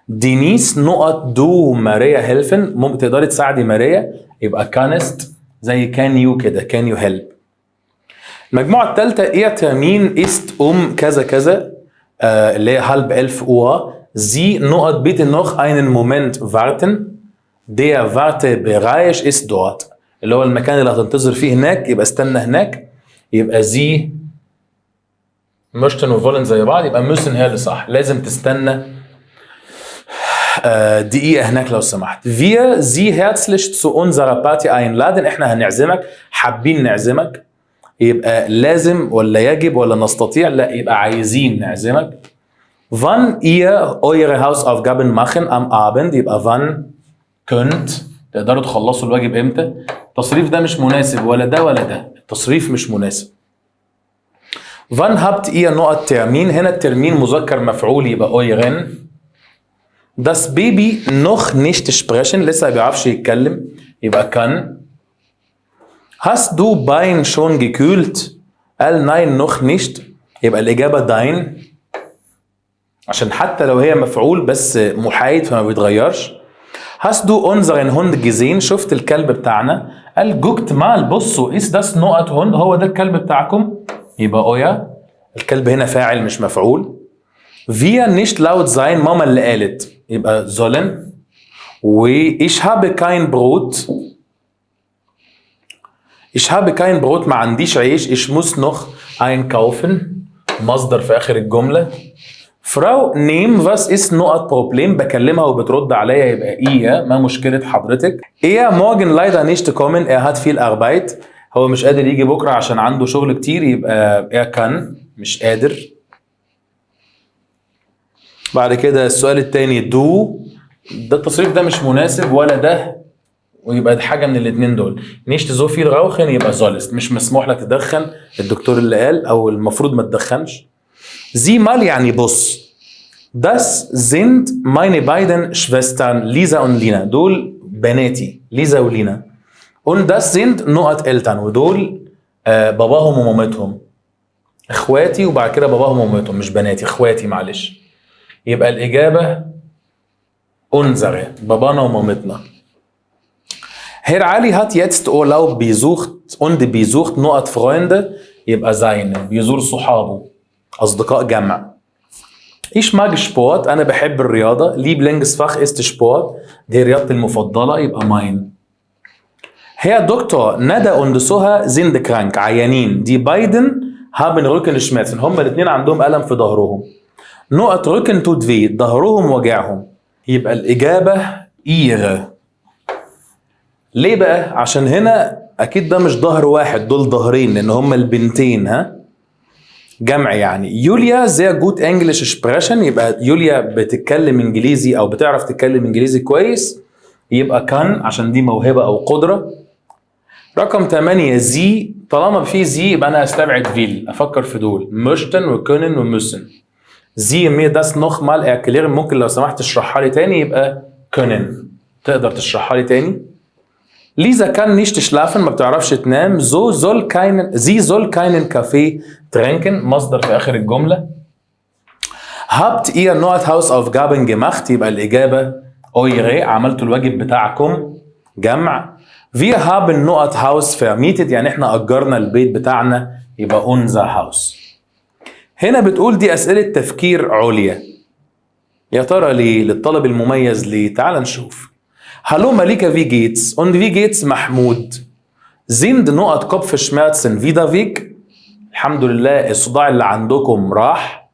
دينيس نقط دو ماريا هيلفن، ممكن تقدري تساعدي ماريا، يبقى كانست زي كان يو كده، كان يو هيلب. المجموعه الثالثه ايه تامين است كذا كذا، اللي هي هالب 1000 Uhr. زي نقط بيت noch einen Moment warten، der Wartebereich ist dort، اللي هو المكان اللي هتنتظر فيه هناك، يبقى استنى هناك، يبقى زي möchten و wollen زي بعض، يبقى müssen هي اللي صح، لازم تستنى دقيقة هناك لو سمحت. wir Sie herzlich zu unserer Party einladen، احنا هنعزمك، حابين نعزمك، يبقى لازم ولا يجب ولا نستطيع، لا يبقى عايزين نعزمك. wann ihr eure Hausaufgaben machen am Abend، يبقى wann كنت تقدروا تخلصوا الواجب امتى. التصريف ده مش مناسب، ولا ده ولا ده، التصريف مش مناسب. wann habt ihr نقط ترمين، هنا الترمين مذكر مفعول يبقى euren. das Baby noch nicht sprechen، لسه ما بيعرفش يتكلم، يبقى kann. hast du Bein schon gekühlt، قال nein noch nicht، يبقى الإجابة dein، عشان حتى لو هي مفعول بس محايد فما بيتغيرش. hast du unseren Hund gesehen، شفت الكلب بتاعنا، قال guckt mal بصوا ist das نقط هند، هو ده الكلب بتاعكم، يبقى اويا، الكلب هنا فاعل مش مفعول. wir nicht laut sein، ماما اللي قالت، يبقى sollen. و ich habe kein Brot، ich habe kein Brot ما عنديش عيش، ich muss noch einkaufen، مصدر في آخر الجملة. فراو نيم was ist نقط بروبليم، بكلمها وبترد عليا، يبقى إيه ما مشكلة حضرتك. إيه morgen leider nicht kommen er hat viel Arbeit، هو مش قادر يجي بكرة عشان عنده شغل كتير، يبقى إيه كان مش قادر. بعد كده السؤال التاني دو، ده التصريف ده مش مناسب ولا ده، ويبقى ده حاجة من الاتنين دول. نيشت زو فيل راوخن يبقى زولست، مش مسموح لك تدخن، الدكتور اللي قال، أو المفروض ما تدخنش. زي مال يعني بص، Das sind meine beiden Schwestern Lisa und Lina. دول بناتي ليزا ولينا. Und das sind نقط Eltern. ودول باباهم ومامتهم. اخواتي وبعد كده باباهم ومامتهم، مش بناتي، اخواتي معلش. يبقى الإجابة unsere، بابانا ومامتنا. Herr Ali hat jetzt Urlaub besucht und besucht نقط Freunde، يبقى seine، بيزور صحابه، أصدقاء جمع. Ich mag Sport، أنا بحب الرياضة. Lieblingsfach ist Sport، دي رياضتي المفضلة، يبقى mein. Herr Doktor ندى und سهى sind krank، عيانين. Die beiden haben Rückenschmerzen، هما الاثنين عندهم ألم في ظهرهم. نقط Rücken tut weh، ظهرهم وجعهم. يبقى الإجابة ihre. ليه بقى؟ عشان هنا أكيد ده مش ظهر واحد، دول ظهرين لأن هما البنتين، ها؟ جمع يعني. يوليا sehr gut English sprechen، يبقى يوليا بتتكلم إنجليزي أو بتعرف تتكلم إنجليزي كويس، يبقى كان عشان دي موهبة أو قدرة. رقم 8 زي، طالما في زي يبقى أنا هستبعد فيل، أفكر في دول möchten وكونن ومüssen. زي mir das nochmal erklären، ممكن لو سمحت تشرحها لي تاني، يبقى können. تقدر تشرحها لي تاني؟ ليزا kann nicht schlafen، ما بتعرفش تنام. sie soll keinen Kaffee trinken، مصدر في آخر الجملة. habt ihr Hausaufgaben gemacht، يبقى الإجابة eure، عملتوا الواجب بتاعكم، جمع. wir haben Haus vermietet، يعني احنا أجرنا البيت بتاعنا، يبقى unser Haus. هنا بتقول دي أسئلة تفكير عليا. يا ترى ليه؟ للطالب المميز ليه؟ تعال نشوف. Hallo Malika, wie geht's? Und wie geht's Mahmoud? Sind نقط Kopfschmerzen wieder weg؟ الحمد لله الصداع اللي عندكم راح.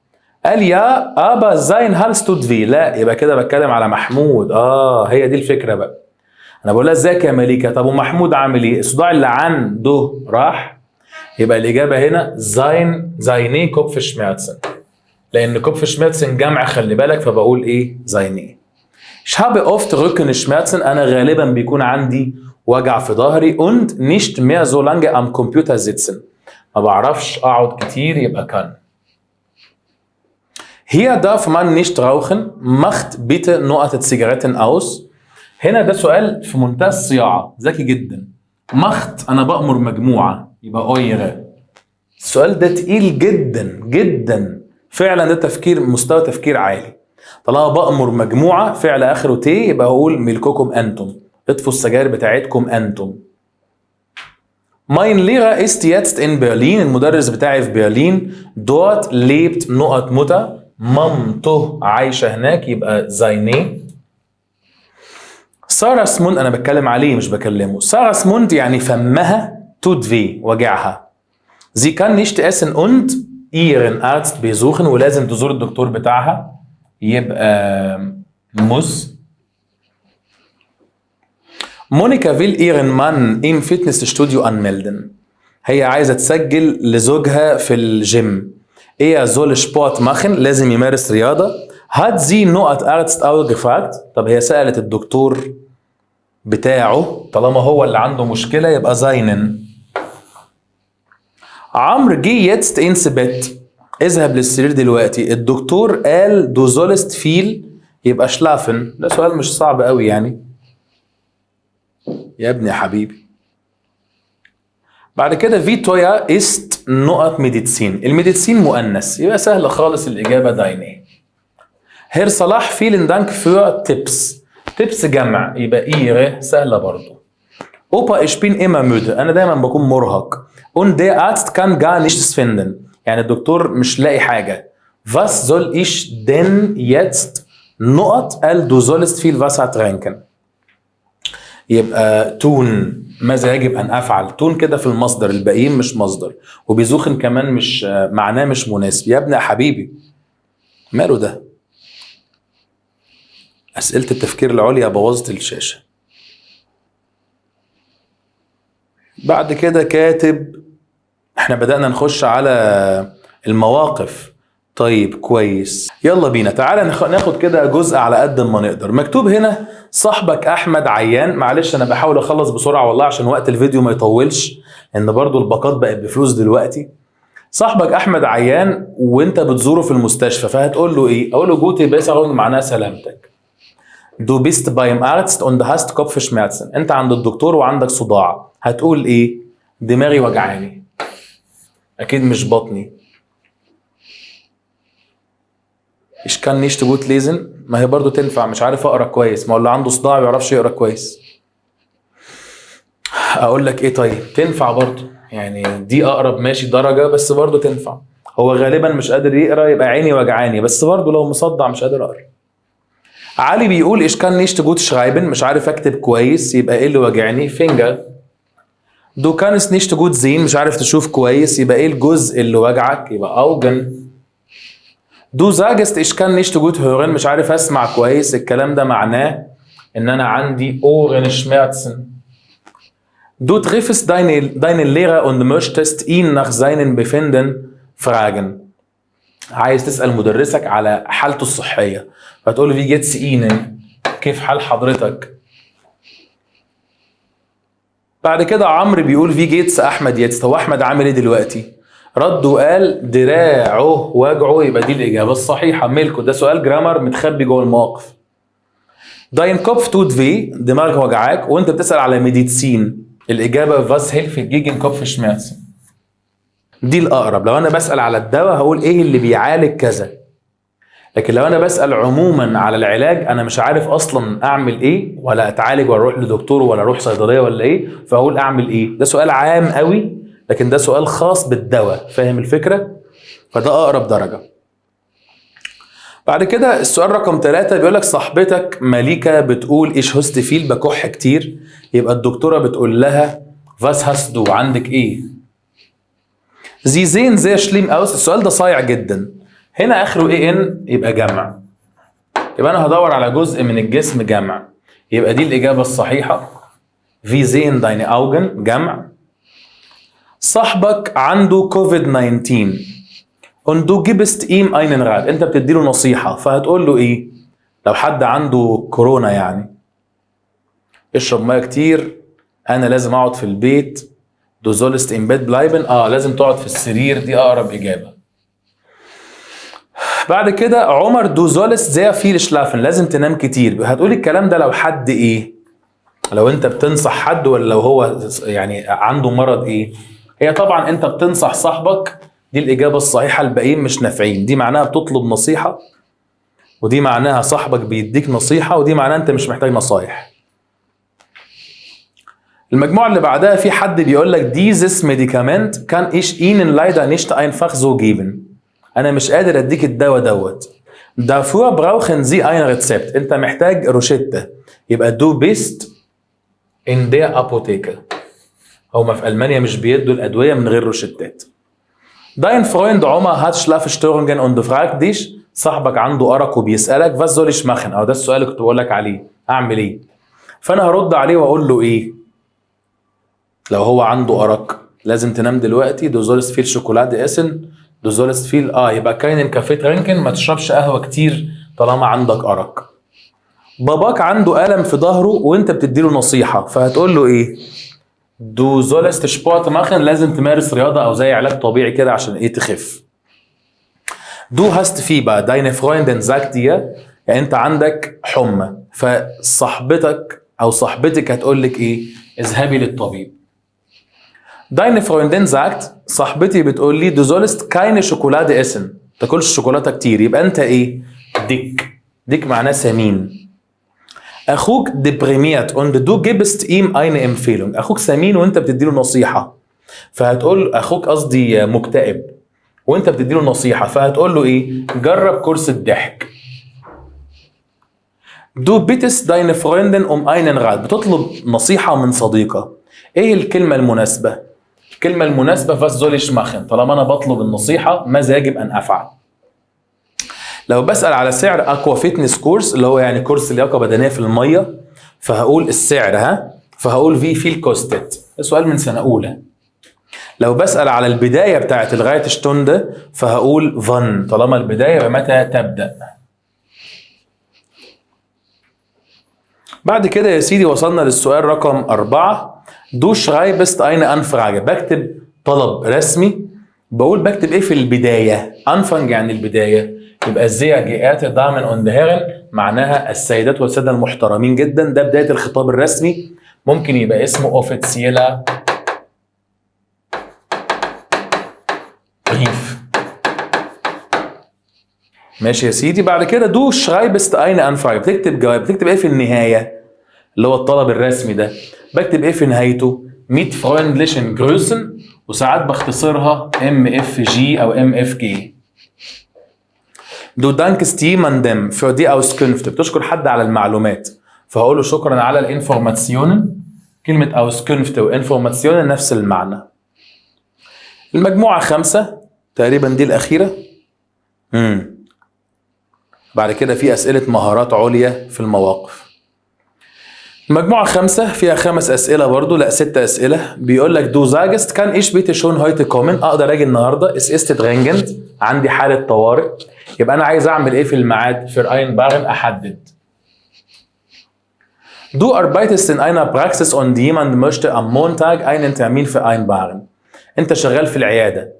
قال يا أبا sein Hals tut weh. لا، يبقى كده بتكلم على محمود. هي دي الفكرة بقى. أنا بقول لها ازيك يا مليكة، طب ومحمود عامل إيه؟ الصداع اللي عنده راح. يبقى الإجابة هنا seine Kopfschmerzen، لأن Kopfschmerzen جمع، خلي بالك، فبقول إيه؟ seine. Ich habe oft Rückenschmerzen، أنا غالبا بيكون عندي وجع في ظهري. und nicht mehr so lange am Computer sitzen، ما بعرفش أقعد كتير، يبقى kann. Hier darf man nicht rauchen، macht bitte نقط Zigaretten aus. هنا ده سؤال في منتهى الصياعة، ذكي جدا. macht أنا بأمر مجموعة، يبقى eure. السؤال ده تقيل جدا جدا، فعلا ده تفكير، مستوى تفكير عالي. طالما بأمر مجموعة فعل آخره تي، يبقى هقول ملككم أنتم، اطفوا السجاير بتاعتكم أنتم. Mein Lehrer ist jetzt in Berlin، المدرس بتاعي في برلين. Dort lebt نقط متى، مامته عايشة هناك، يبقى seine. سارة مund، أنا بتكلم عليه مش بكلمه. سارة مund يعني فمها tut weh، وجعها. Sie kann nicht essen und ihren Arzt besuchen، ولازم تزور الدكتور بتاعها، يبقى muss. مونيكا will ihren Mann im Fitnessstudio anmelden، هي عايزة تسجل لزوجها في الجيم. Er soll Sport machen، لازم يمارس رياضة. hat sie نقط Arzt auch gefragt، طب هي سألت الدكتور بتاعه، طالما هو اللي عنده مشكلة يبقى seinen. عمرو geh jetzt ins Bett، اذهب للسرير دلوقتي. الدكتور قال du sollst viel، يبقى schlafen. ده سؤال مش صعب قوي يعني يا ابني يا حبيبي. بعد كده wie teuer ist نقط ميديسين، الميديسين مؤنث، يبقى سهلة خالص الإجابة deine. Herr صلاح vielen Dank für Tipps، tips جمع، يبقى ihre، سهلة برضو. Opa ich bin immer müde، أنا دايما بكون مرهق. Und der Arzt kann gar nichts finden، يعني الدكتور مش لاقي حاجة. Was soll ich denn jetzt نقط قال du sollst viel Wasser trinken، يبقى tun، ماذا يجب أن أفعل. tun كده في المصدر، الباقيين مش مصدر، وبيزوخن كمان مش معناه مش مناسب. يا ابني يا حبيبي ماله ده؟ أسئلة التفكير العليا بوظت الشاشة. بعد كده كاتب، احنا بدأنا نخش على المواقف. طيب كويس، يلا بينا تعالى ناخد كده جزء على قد ما نقدر. مكتوب هنا صاحبك احمد عيان. معلش انا بحاول اخلص بسرعة والله عشان وقت الفيديو ما يطولش، لان برضو الباقات بقت بفلوس دلوقتي. صاحبك احمد عيان وانت بتزوره في المستشفى، فهتقول له ايه؟ اقول له جوتي بيسر، معناها سلامتك. Du bist beim Arzt und hast Kopfschmerzen. انت عند الدكتور وعندك صداع، هتقول ايه؟ دماغي وجعاني. اكيد مش بطني. Ich kann nicht gut lesen، ما هي برضو تنفع، مش عارف اقرا كويس، ما هو اللي عنده صداع ما بيعرفش يقرا كويس. اقول لك ايه طيب؟ تنفع برضو، يعني دي اقرب ماشي درجة، بس برضو تنفع. هو غالبا مش قادر يقرا، يبقى عيني وجعاني، بس برضو لو مصدع مش قادر اقرا. علي بيقول ich kann nicht gut schreiben، مش عارف اكتب كويس، يبقى ايه اللي وجعني؟ فينجر. Du kannst nicht gut sehen، مش عارف تشوف كويس، يبقى ايه الجزء اللي وجعك؟ يبقى اوجن. Du sagst ich kann nicht gut hören، مش عارف اسمع كويس، الكلام ده معناه ان انا عندي Ohrenschmerzen. Du triffst deinen Lehrer und möchtest ihn nach seinem Befinden fragen. عايز تسأل مدرسك على حالته الصحية، فتقول له wie geht's Ihnen؟ كيف حال حضرتك؟ بعد كده عمرو بيقول wie geht's أحمد يتس، هو أحمد عامل إيه دلوقتي؟ رد وقال دراعه وجعه، يبقى دي الإجابة الصحيحة. ملكه، ده سؤال جرامر متخبي جوه المواقف. Dein Kopf tut weh، دماغك وجعاك، وأنت بتسأل على ميديتسين، الإجابة was hilft gegen Kopfschmerzen. دي الأقرب. لو أنا بسأل على الدواء هقول إيه اللي بيعالج كذا، لكن لو أنا بسأل عموما على العلاج أنا مش عارف أصلا أعمل إيه، ولا أتعالج ولا أروح لدكتور ولا أروح صيدلية ولا إيه، فأقول أعمل إيه. ده سؤال عام قوي، لكن ده سؤال خاص بالدواء، فاهم الفكرة؟ فده أقرب درجة. بعد كده السؤال رقم 3 بيقول لك صاحبتك مليكة بتقول إيش هست فيل، بكح كتير، يبقى الدكتورة بتقول لها فاس هاست دو، عندك إيه؟ زي زين زي شليم أوس، السؤال ده صايع جدا. هنا آخره إيه إن، يبقى جمع، يبقى أنا هدور على جزء من الجسم جمع، يبقى دي الإجابة الصحيحة. في زين دايني أوجن، جمع. صاحبك عنده كوفيد 19 und du gibst ihm einen Rat، انت بتديله نصيحة، فهتقول له ايه؟ لو حد عنده كورونا يعني، اشرب ميه كتير، انا لازم اقعد في البيت، du sollst im Bett bleiben، لازم تقعد في السرير، دي اقرب اجابة. بعد كده عمر du sollst sehr viel schlafen، لازم تنام كتير، هتقول الكلام ده لو حد ايه؟ لو انت بتنصح حد، ولا لو هو يعني عنده مرض ايه؟ هي طبعا انت بتنصح صاحبك، دي الإجابة الصحيحة، الباقيين مش نافعين، دي معناها بتطلب نصيحة، ودي معناها صاحبك بيديك نصيحة، ودي معناها أنت مش محتاج نصايح. المجموعة اللي بعدها في حد بيقول لك dieses Medikament kann ich Ihnen leider nicht einfach so geben، أنا مش قادر أديك الدواء دوت. dafür brauchen Sie ein Rezept، أنت محتاج روشتة، يبقى du bist in der Apotheke. هما في ألمانيا مش بيدوا الأدوية من غير روشتات. Dein Freund Omar hat Schlafstörungen und fragt dich، صاحبك عنده أرق وبيسألك was soll ich machen، أو ده السؤال اللي كنت بقول لك عليه، أعمل إيه؟ فأنا هرد عليه وأقول له إيه؟ لو هو عنده أرق، لازم تنام دلوقتي، du sollst viel Schokolade essen، du sollst viel يبقى keinen Kaffee trinken، ما تشربش قهوة كتير طالما عندك أرق. باباك عنده ألم في ظهره وأنت بتديله نصيحة، فهتقول له إيه؟ Du sollst Sport machen، لازم تمارس رياضة أو زي علاج طبيعي كده عشان إيه؟ تخف. Du hast Fieber، deine Freundin sagt dir، يعني أنت عندك حمى، فصاحبتك أو صاحبتك هتقول لك إيه؟ اذهبي للطبيب. Deine Freundin sagt، صاحبتي بتقول لي du sollst keine Schokolade essen، تاكلش شوكولاتة كتير، يبقى أنت إيه؟ ديك. ديك معناه سمين. أخوك deprimiert und du gibst ihm eine Empfehlung، أخوك سمين وأنت بتديله نصيحة، فهتقول أخوك قصدي مكتئب وأنت بتديله نصيحة، فهتقول له إيه؟ جرب كورس الضحك. Du bittest deine Freundin um einen Rat، بتطلب نصيحة من صديقة. إيه الكلمة المناسبة؟ الكلمة المناسبة was soll ich machen، طالما أنا بطلب النصيحة ماذا يجب أن أفعل؟ لو بسأل على سعر أكوا فيتنس كورس، اللي هو يعني كورس لياقة بدنية في المية، فهقول السعر فهقول في فيل كوستت، سؤال من سنة أولى. لو بسأل على البداية بتاعت الغاية شتوند، فهقول فن، طالما البداية متى تبدأ. بعد كده يا سيدي وصلنا للسؤال رقم 4. Du schreibst eine Anfrage، بكتب طلب رسمي. بقول بكتب ايه في البداية؟ انفنج يعني البداية، يبقى sehr geehrte Damen und Herren معناها السيدات والسادة المحترمين جدا، ده بداية الخطاب الرسمي. ممكن يبقى اسمه offizieller Brief. ماشي يا سيدي. بعد كده du schreibst eine Anfrage، بتكتب جواب. بتكتب ايه في النهاية اللي هو الطلب الرسمي ده؟ بكتب ايه في نهايته؟ mit freundlichen Grüßen، وساعات بختصرها MFG او MFG. Du dankst jemandem für die Auskünfte، بتشكر حد على المعلومات، فهقول له شكرا على الانفورماسيون. كلمة Auskünfte وانفورماسيون نفس المعنى. المجموعة 5 تقريبا دي الأخيرة. بعد كده في أسئلة مهارات عليا في المواقف. المجموعة 5 فيها 5 أسئلة برضو، لا 6 أسئلة. بيقول لك du sagst kann ich bitte schon heute kommen، أقدر أجي النهاردة. es ist dringend، عندي حالة طوارئ. يبقى أنا عايز أعمل إيه في الميعاد؟ vereinbaren، أحدد. Du arbeitest in einer Praxis und jemand möchte am Montag einen Termin vereinbaren. أنت شغال في العيادة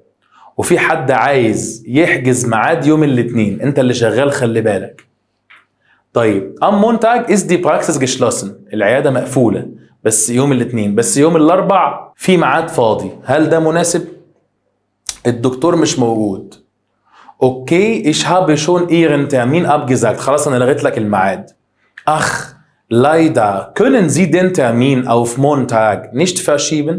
وفي حد عايز يحجز ميعاد يوم الاثنين، أنت اللي شغال، خلي بالك. طيب am Montag ist die Praxis geschlossen، العيادة مقفولة بس يوم الاثنين، بس يوم الأربع في ميعاد فاضي، هل ده مناسب؟ الدكتور مش موجود. اوكي ich habe schon ihren Termin abgesagt، خلاص أنا لغيت لك الميعاد. Ach leider können Sie den Termin auf Montag nicht verschieben،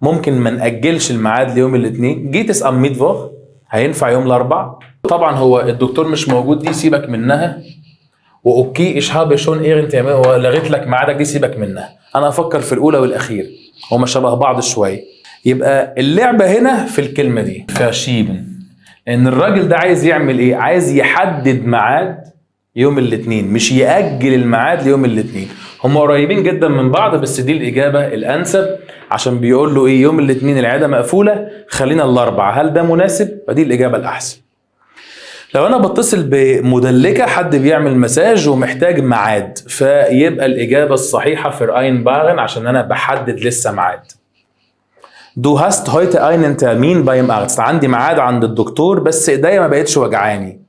ممكن ما نأجلش الميعاد ليوم الاثنين. geht es am Mittwoch، هينفع يوم الأربع؟ طبعا هو الدكتور مش موجود، دي سيبك منها. واوكي ich habe schon ihren Termin، ولغيت لك ميعادك، دي سيبك منها. انا افكر في الاولى والاخير، هما شبه بعض شويه. يبقى اللعبه هنا في الكلمه دي verschieben، ان الراجل ده عايز يعمل ايه؟ عايز يحدد ميعاد يوم الاثنين، مش يأجل الميعاد ليوم الاثنين. هم قريبين جدا من بعض، بس دي الإجابة الأنسب، عشان بيقول له إيه؟ يوم الاثنين العيادة مقفولة، خلينا الأربعة، هل ده مناسب؟ فدي الإجابة الأحسن. لو أنا بتصل بمدلكة، حد بيعمل مساج ومحتاج ميعاد، فيبقى الإجابة الصحيحة vereinbaren، عشان أنا بحدد لسه ميعاد. Du hast heute einen Termin beim Arzt، عندي ميعاد عند الدكتور بس إيديا ما بقتش وجعاني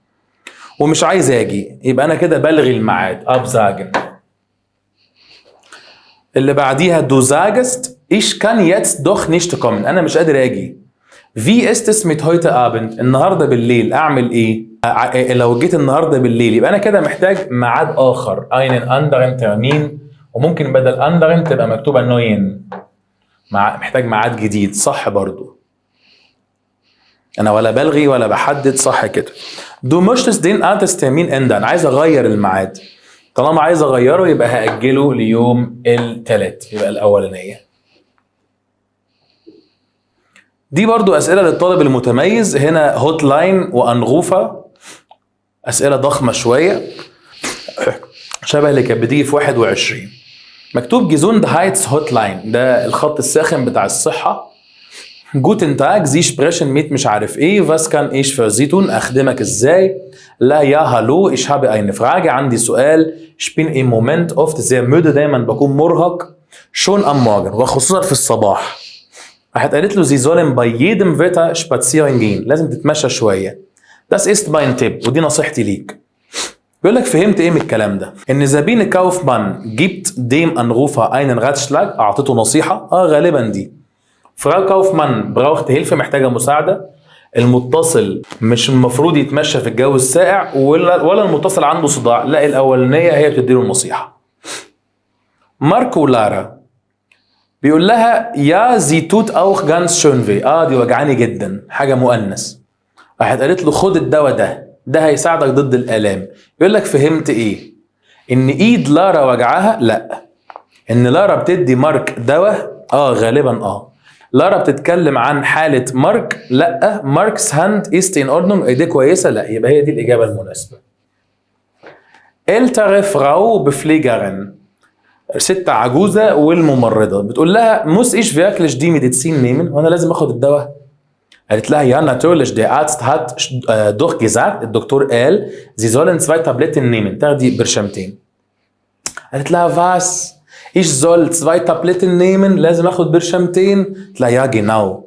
ومش عايز اجي، يبقى انا كده بلغي الميعاد absagen. اللي بعديها du sagst ich kann jetzt doch nicht kommen، انا مش قادر اجي. wie ist es mit heute Abend، النهارده بالليل اعمل ايه؟ لو جيت النهارده بالليل يبقى انا كده محتاج ميعاد اخر einen anderen Termin، وممكن بدل anderen تبقى مكتوبه neuen، محتاج ميعاد جديد، صح برضو. انا ولا بلغي ولا بحدد، صح كده. Du möchtest den Arzttermin ändern، عايز اغير الميعاد. طالما عايز اغيره يبقى هاجله ليوم الثلاث، يبقى الاولانيه. دي برضو اسئله للطالب المتميز. هنا هوت لاين وانغوفه، اسئله ضخمه شويه شبه اللي كانت بتيجي في 21. مكتوب جيزوند هايتس هوت لاين، ده الخط الساخن بتاع الصحه. Guten Tag، Sie sprechen mit مش عارف ايه، was kann ich für Sie tun، اخدمك ازاي. لا يا هالو ich habe eine Frage، عندي سؤال. ich bin im Moment oft sehr müde، دايما بكون مرهق. schon am Morgen، وخصوصا في الصباح. راحت قالت له Sie sollen bei jedem Wetter spazieren gehen، لازم تتمشى شوية. das ist mein Tipp، ودي نصيحتي ليك. بيقول لك فهمت ايه من الكلام ده؟ ان زابين كاوفمان gibt dem Anrufer einen Ratschlag، اعطته نصيحة. غالبا دي فراو كاوفمان براوخت هيلفة، محتاجة مساعدة. المتصل مش المفروض يتمشى في الجو الساقع، ولا المتصل عنده صداع، لا الأولانية هي بتديله النصيحة. ماركو لارا بيقول لها يا زي توت أوخ جانس شون في، دي وجعاني جدا، حاجة مؤنث. راحت قالت له خد الدواء ده هيساعدك ضد الآلام. يقول لك فهمت ايه؟ ان ايد لارا وجعها؟ لا. ان لارا بتدي مارك دواء؟ غالبا لارا بتتكلم عن حالة مارك؟ لا. ماركس هاند إيست إن أوردنونج، إيديه كويسة؟ لا. يبقى هي دي الإجابة المناسبة. إلتر فراو بفليجرن، ست عجوزة والممرضة بتقول لها موس إيش فياكلش دي ميديسين نيمن، وأنا لازم آخد الدواء؟ قالت لها يا ناتورلش دي أرست هات دوخ جيزاكت، الدكتور قال زي زولن 2 تابلتين نيمن، تاخدي برشامتين. قالت لها فاس ich soll 2 Tabletten nehmen، لازم اخد برشامتين. لا يا genau،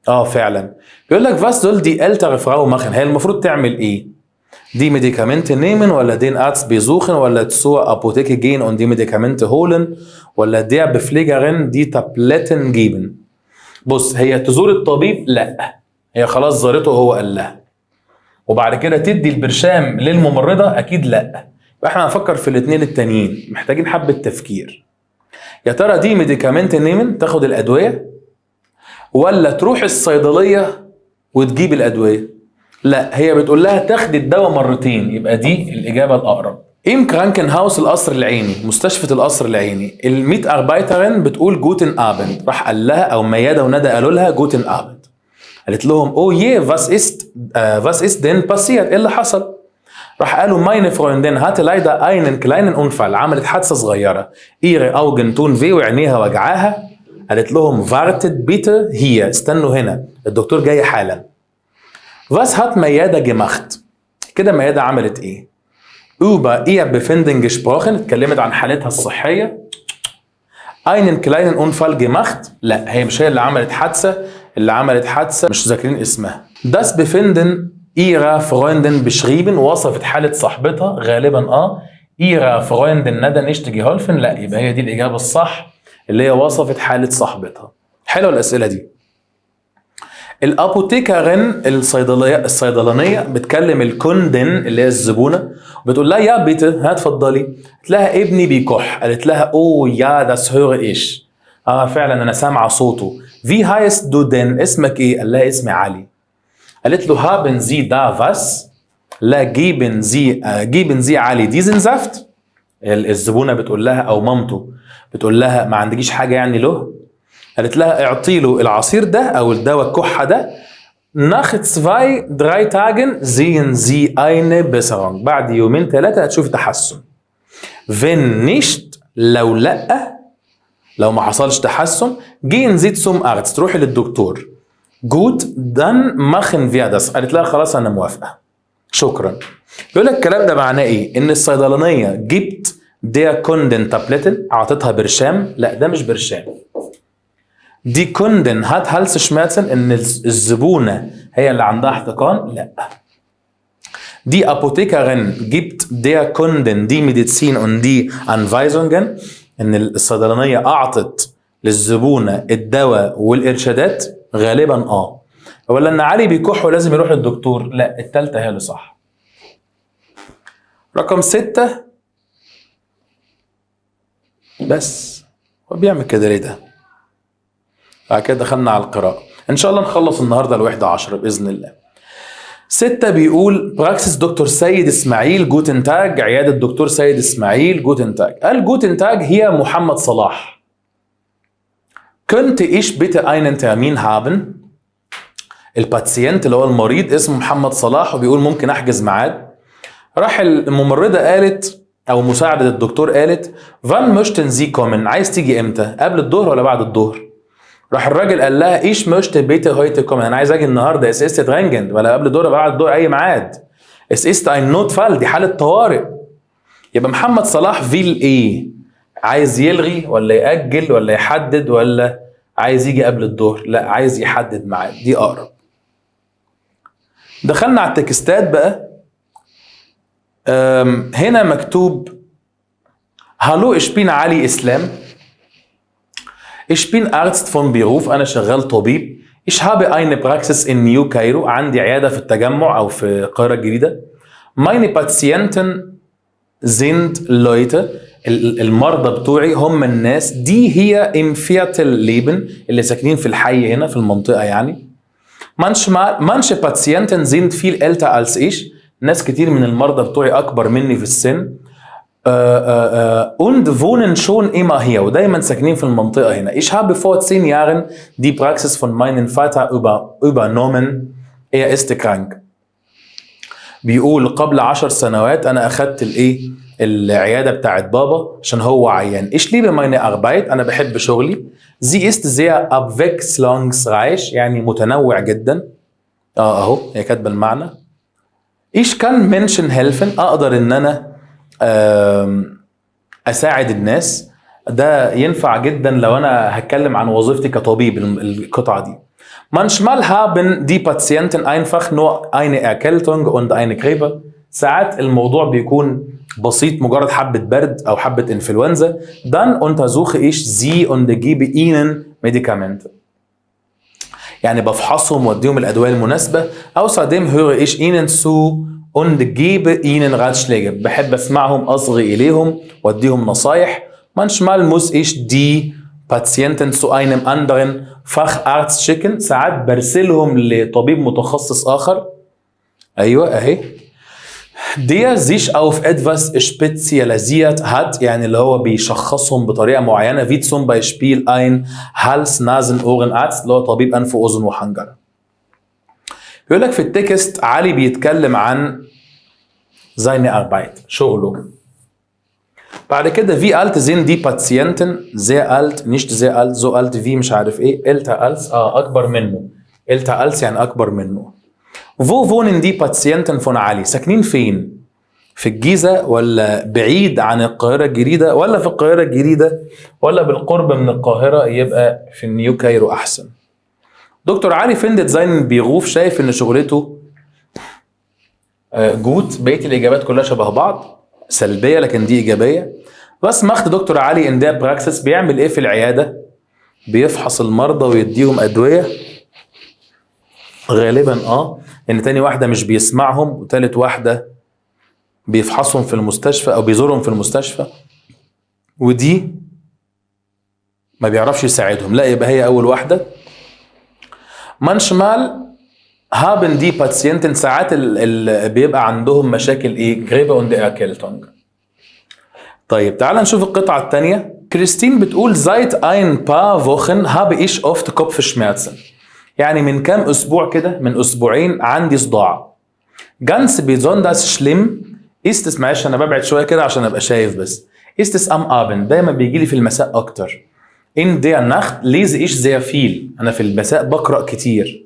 فعلا. بيقول لك was soll die ältere Frau machen؟ هي المفروض تعمل ايه؟ die Medikamente nehmen ولا den Arzt besuchen ولا zur Apotheke gehen und die Medikamente holen ولا der Bepflegerin die Tabletten geben؟ بص، هي تزور الطبيب؟ لا، هي خلاص زارته وهو قال لها. وبعد كده تدي البرشام للممرضة؟ اكيد لا. يبقى احنا هنفكر في الاثنين التانيين، محتاجين حبة تفكير. يا ترى دي ميديكامنت نيمن تاخد الادوية ولا تروح الصيدلية وتجيب الادوية؟ لا، هي بتقول لها تاخدي الدواء مرتين، يبقى دي الاجابة الاقرب. ام كرانكن هاوس، القصر العيني، مستشفى القصر العيني. الميت اربايترن بتقول جوتن ابند، راح قال لها او ميادة وندى قالوا لها جوتن ابند. قالت لهم او يه was ist denn passiert؟ ايه اللي حصل؟ راح قالوا meine Freundin hatte leider einen kleinen Unfall، عملت حادثة صغيرة. ihre Augen tun weh، وعينيها وجعاها. قالت لهم wartet bitte hier، استنوا هنا، الدكتور جاي حالا. was hat ميادة gemacht؟ كده ميادة عملت ايه؟ über ihr Befinden gesprochen، اتكلمت عن حالتها الصحية. einen kleinen Unfall gemacht، لا، هي مش هي اللي عملت حادثة، اللي عملت حادثة مش ذاكرين اسمها. das Befinden ihrer Freundin beschrieben، وصفت حالة صاحبتها غالبا. ihrer Freundin ندى nicht geholfen، لا، يبقى هي دي الإجابة الصح اللي هي وصفت حالة صاحبتها. حلوة الأسئلة دي. الابوتيكارين، الصيدلانية، بتكلم الكوندن اللي هي الزبونة، بتقول لها يا بيت هتفضلي. قالت لها ابني بيكح. قالت لها اوه يا داس هور ايش؟ فعلا انا سامعة صوته. في هايست دو دن، اسمك ايه؟ قال لها اسمي علي. قالت له هابن زي دا فاس؟ لا، جيبن زي علي ديزن زافت. الزبونة بتقول لها او مامته بتقول لها ما عندكيش حاجة يعني له؟ قالت لها اعطي له العصير ده او الدواء الكحة ده. nach 2-3 Tagen sehen Sie eine Besserung، بعد 2-3 هتشوفي تحسن. wenn nicht، لو لا، لو ما حصلش تحسن، gehen Sie zum Arzt، تروحي للدكتور. gut dann machen wir das، قالت لها خلاص انا موافقة، شكرا. يقول لك الكلام ده معناه ايه؟ ان الصيدلانية جبت der Kunden Tabletten، اعطتها برشام؟ لا، ده مش برشام. دي كوندن هات هالس شماتن، ان الزبونة هي اللي عندها احتقان؟ لا. دي ابوتيكارين جبت دير كوندن دي ميديسين und دي انفايزونجن، ان الصيدلانية اعطت للزبونة الدواء والارشادات؟ غالبا ولا ان علي بيكح ولازم يروح للدكتور؟ لا، التالتة هي اللي صح. رقم 6. بس هو بيعمل كده ليه ده؟ بعد كده دخلنا على القراءة. ان شاء الله نخلص النهاردة الوحدة 10 بإذن الله. 6 بيقول براكسس دكتور سيد اسماعيل جوتن تاج، عيادة دكتور سيد اسماعيل جوتن تاج. قال جوتن تاج هي محمد صلاح. könnte ich bitte einen Termin haben؟ الباتسينت اللي هو المريض اسمه محمد صلاح وبيقول ممكن احجز ميعاد. راح الممرضة قالت او مساعدة الدكتور قالت wann möchten Sie kommen؟ عايز تيجي امتى؟ قبل الظهر ولا بعد الظهر؟ راح الراجل قال لها ich möchte bitte heute kommen، انا عايز اجي النهارده. es ist dringend، ولا قبل الظهر ولا بعد الظهر، اي ميعاد. es ist ein Notfall، دي حالة طوارئ. يبقى محمد صلاح فيل ايه؟ عايز يلغي ولا يأجل ولا يحدد ولا عايز يجي قبل الظهر؟ لا، عايز يحدد ميعاد، دي اقرب. دخلنا على التكستات بقى. هنا مكتوب هالو ich bin علي اسلام. Ich bin Arzt von Beruf، أنا شغال طبيب. Ich habe eine Praxis in New Cairo، عندي عيادة في التجمع أو في القاهرة الجديدة. Meine Patienten sind Leute، المرضى بتوعي هم الناس دي هي im Viertel leben، اللي ساكنين في الحي هنا في المنطقة يعني. manche Patienten sind viel älter als ich، ناس كتير من المرضى بتوعي أكبر مني في السن. und wohnen schon immer hier، ودايما ساكنين في المنطقة هنا. ich habe vor 10 Jahren die Praxis von meinem Vater übernommen، er ist krank. بيقول قبل 10 سنوات أنا أخدت العيادة بتاعت بابا عشان هو عيان. ich liebe meine Arbeit، أنا بحب شغلي. sie ist sehr abwechslungsreich، يعني متنوع جدا. أهو هي كاتبة المعنى. ich kann Menschen helfen، أقدر إن أنا أساعد الناس. ده ينفع جدا لو أنا هتكلم عن وظيفتي كطبيب، القطعة دي. Manchmal haben die Patienten einfach nur eine Erkältung und eine Grippe. ساعات الموضوع بيكون بسيط، مجرد حبة برد أو حبة إنفلونزا. Dann untersuche ich sie und gebe ihnen Medikamente. يعني بفحصهم واديهم الأدوية المناسبة. Außerdem höre ich ihnen zu und gebe ihnen Ratschläge. بحب أسمعهم، أصغي إليهم واديهم نصايح. Manchmal muss ich die Patienten zu einem anderen Facharzt schicken. ساعات برسلهم لطبيب متخصص آخر. أيوة أهي. Der sich auf etwas spezialisiert hat، يعني اللي هو بيشخصهم بطريقة معينة، wie zum Beispiel ein Hals-Nasen-Ohrenarzt اللي هو طبيب أنف وأذن وحنجرة. يقول لك في التكست علي بيتكلم عن seine Arbeit، شغله. بعد كده wie alt sind die Patienten؟ sehr alt، nicht sehr alt، so alt wie مش عارف ايه، älter als أكبر منه، älter als يعني أكبر منه. Wo wohnen die Patienten von علي؟ ساكنين فين؟ في الجيزة ولا بعيد عن القاهرة الجديدة ولا في القاهرة الجديدة ولا بالقرب من القاهرة؟ يبقى في النيو كايرو أحسن. دكتور علي findet seinen Beruf، شايف إن شغلته جوت. بقية الإجابات كلها شبه بعض، سلبية لكن دي إيجابية. بس macht دكتور علي in der Praxis، بيعمل إيه في العيادة؟ بيفحص المرضى ويديهم أدوية غالبا ان تاني واحدة مش بيسمعهم، وتالت واحدة بيفحصهم في المستشفى او بيزورهم في المستشفى، ودي ما بيعرفش يساعدهم. لا، يبقى هي اول واحدة. manchmal haben die Patienten، ساعات بيبقى عندهم مشاكل ايه؟ Grippe und Erkältung. طيب تعال نشوف القطعة التانية. كريستين بتقول seit ein paar Wochen habe ich oft Kopfschmerzen، يعني من كام اسبوع كده، من اسبوعين عندي صداع. ganz besonders schlimm ist es، معلش انا ببعد شويه كده عشان ابقى شايف بس، ist es am Abend، دايما بيجي لي في المساء اكتر. in der Nacht lese ich sehr viel، انا في المساء بقرا كتير.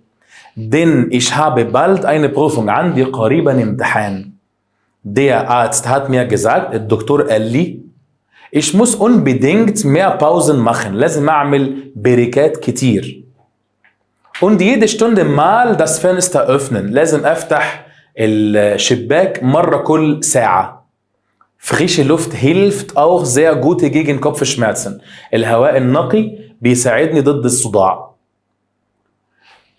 denn ich habe bald eine Prüfung، عندي قريبا امتحان. der Arzt hat mir gesagt، الدكتور قال لي ich muss unbedingt mehr Pausen machen، لازم اعمل بريكات كتير. und jede Stunde mal das Fenster öffnen، لازم افتح الشباك مرة كل ساعة. frische Luft hilft auch sehr gut gegen Kopfschmerzen، الهواء النقي بيساعدني ضد الصداع.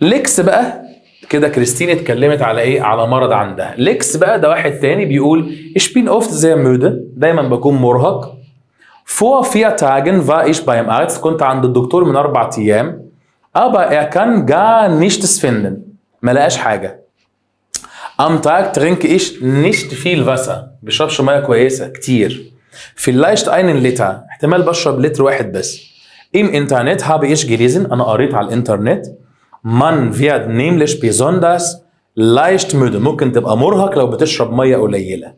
ليكس بقى كده، كريستين اتكلمت على ايه؟ على مرض عندها. ليكس بقى ده واحد تاني بيقول ich bin oft sehr müde، دايما بكون مرهق. vor 4 Tagen war ich beim Arzt، كنت عند الدكتور من 4 أيام. aber er kann gar nichts finden، ما لقاش حاجة. am Tag trinke ich nicht viel Wasser، بشربش ميه كويسة كتير. vielleicht einen Liter، احتمال بشرب لتر واحد بس. im Internet habe ich gelesen، أنا قريت على الإنترنت man wird nämlich besonders leicht müde، ممكن تبقى مرهق لو بتشرب ميه قليلة.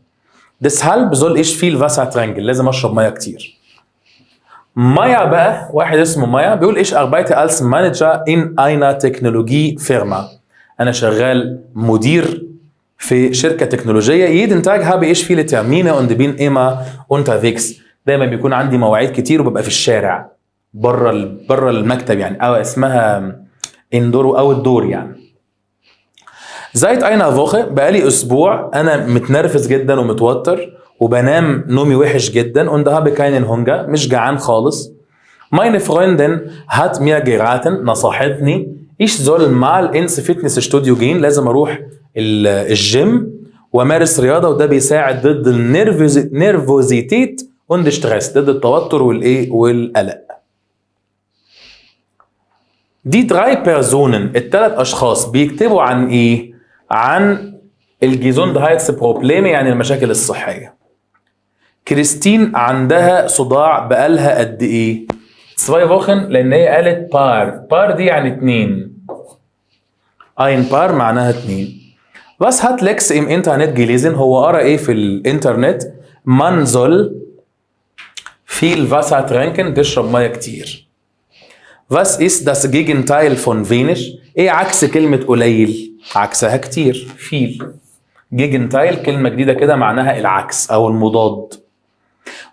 deshalb soll ich viel Wasser trinken، لازم أشرب ميه كتير. مايا بقى، واحد اسمه مايا بيقول ich arbeite als Manager in einer Technologiefirma، أنا شغال مدير في شركة تكنولوجية. jeden Tag habe ich viele Termine und bin immer unterwegs، دايما بيكون عندي مواعيد كتير وببقى في الشارع بره المكتب يعني، أو اسمها indoor أو الدور يعني. seit einer Woche، بقالي أسبوع أنا متنرفز جدا ومتوتر وبنام نومي وحش جدا. und habe keinen Hunger، مش جعان خالص. meine Freundin hat mir geraten، نصحتني ich soll mal ins Fitnessstudio gehen، لازم أروح الجيم ومارس رياضة، وده بيساعد ضد النيرفوزيتيت und Stress، ضد التوتر والايه والقلق. die 3 Personen، الثلاث أشخاص بيكتبوا عن ايه؟ عن الجيزوندهايتسبروبليم، يعني المشاكل الصحية. كريستين عندها صداع بقالها قد ايه؟ 2 Wochen، لان هي قالت بار دي يعني 2. ein paar معناها 2. was hat Lex im Internet gelesen؟ هو قرأ ايه في الانترنت؟ man soll viel Wasser trinken، تشرب ميه كتير. was ist das Gegenteil von wenig؟ ايه عكس كلمة قليل؟ عكسها كتير، viel. Gegenteil كلمة جديدة كده معناها العكس او المضاد.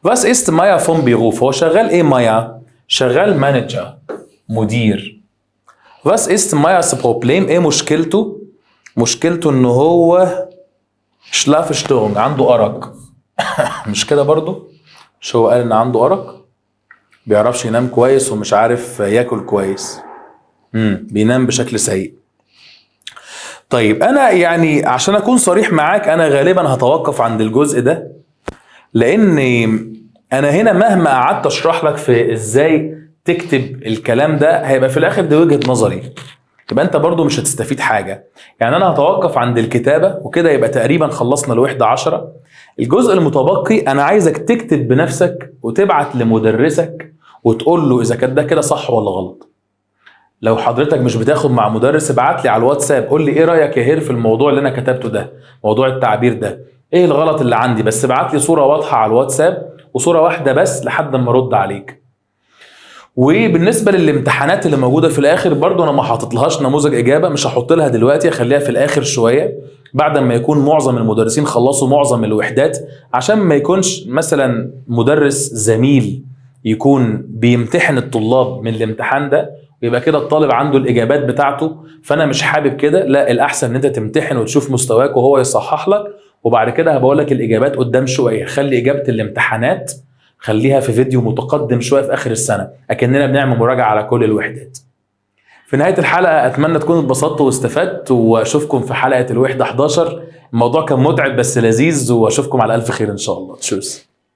was ist Maya vom Beruf؟ هو شغال ايه مايا؟ شغال مانجر، مدير. Was ist Mayas Problem؟ ايه مشكلته؟ مشكلته ان هو Schlafstörung، عنده أرق. مش كده برضو؟ مش هو قال ان عنده أرق؟ بيعرفش ينام كويس ومش عارف ياكل كويس. بينام بشكل سيء. طيب انا يعني عشان اكون صريح معاك انا غالبا هتوقف عند الجزء ده، لان انا هنا مهما قعدت اشرح لك في ازاي تكتب الكلام ده هيبقى في الاخر دي وجهة نظري، يبقى انت برضو مش هتستفيد حاجة. يعني انا هتوقف عند الكتابة وكده يبقى تقريبا خلصنا الوحدة 10. الجزء المتبقي انا عايزك تكتب بنفسك وتبعت لمدرسك وتقول له اذا كان ده كده صح ولا غلط. لو حضرتك مش بتاخد مع مدرس ابعت لي على الواتساب قول لي ايه رايك يا هير في الموضوع اللي انا كتبته ده، موضوع التعبير ده ايه الغلط اللي عندي، بس ابعت لي صوره واضحه على الواتساب وصوره واحده بس لحد ما ارد عليك. وبالنسبه للامتحانات اللي موجوده في الاخر برضو انا ما حاططلهاش نموذج اجابه، مش هحط لها دلوقتي، اخليها في الاخر شويه بعد ما يكون معظم المدرسين خلصوا معظم الوحدات، عشان ما يكونش مثلا مدرس زميل يكون بيمتحن الطلاب من الامتحان ده ويبقى كده الطالب عنده الاجابات بتاعته، فانا مش حابب كده. لا، الاحسن ان انت تمتحن وتشوف مستواك وهو يصحح لك، وبعد كده هبقول لك الاجابات قدام شويه. خلي اجابه الامتحانات خليها في فيديو متقدم شويه في اخر السنه اكننا بنعمل مراجعه على كل الوحدات. في نهايه الحلقه اتمنى تكونوا اتبسطتوا واستفدت، واشوفكم في حلقه الوحده 11. الموضوع كان متعب بس لذيذ، واشوفكم على الف خير ان شاء الله. تشوز.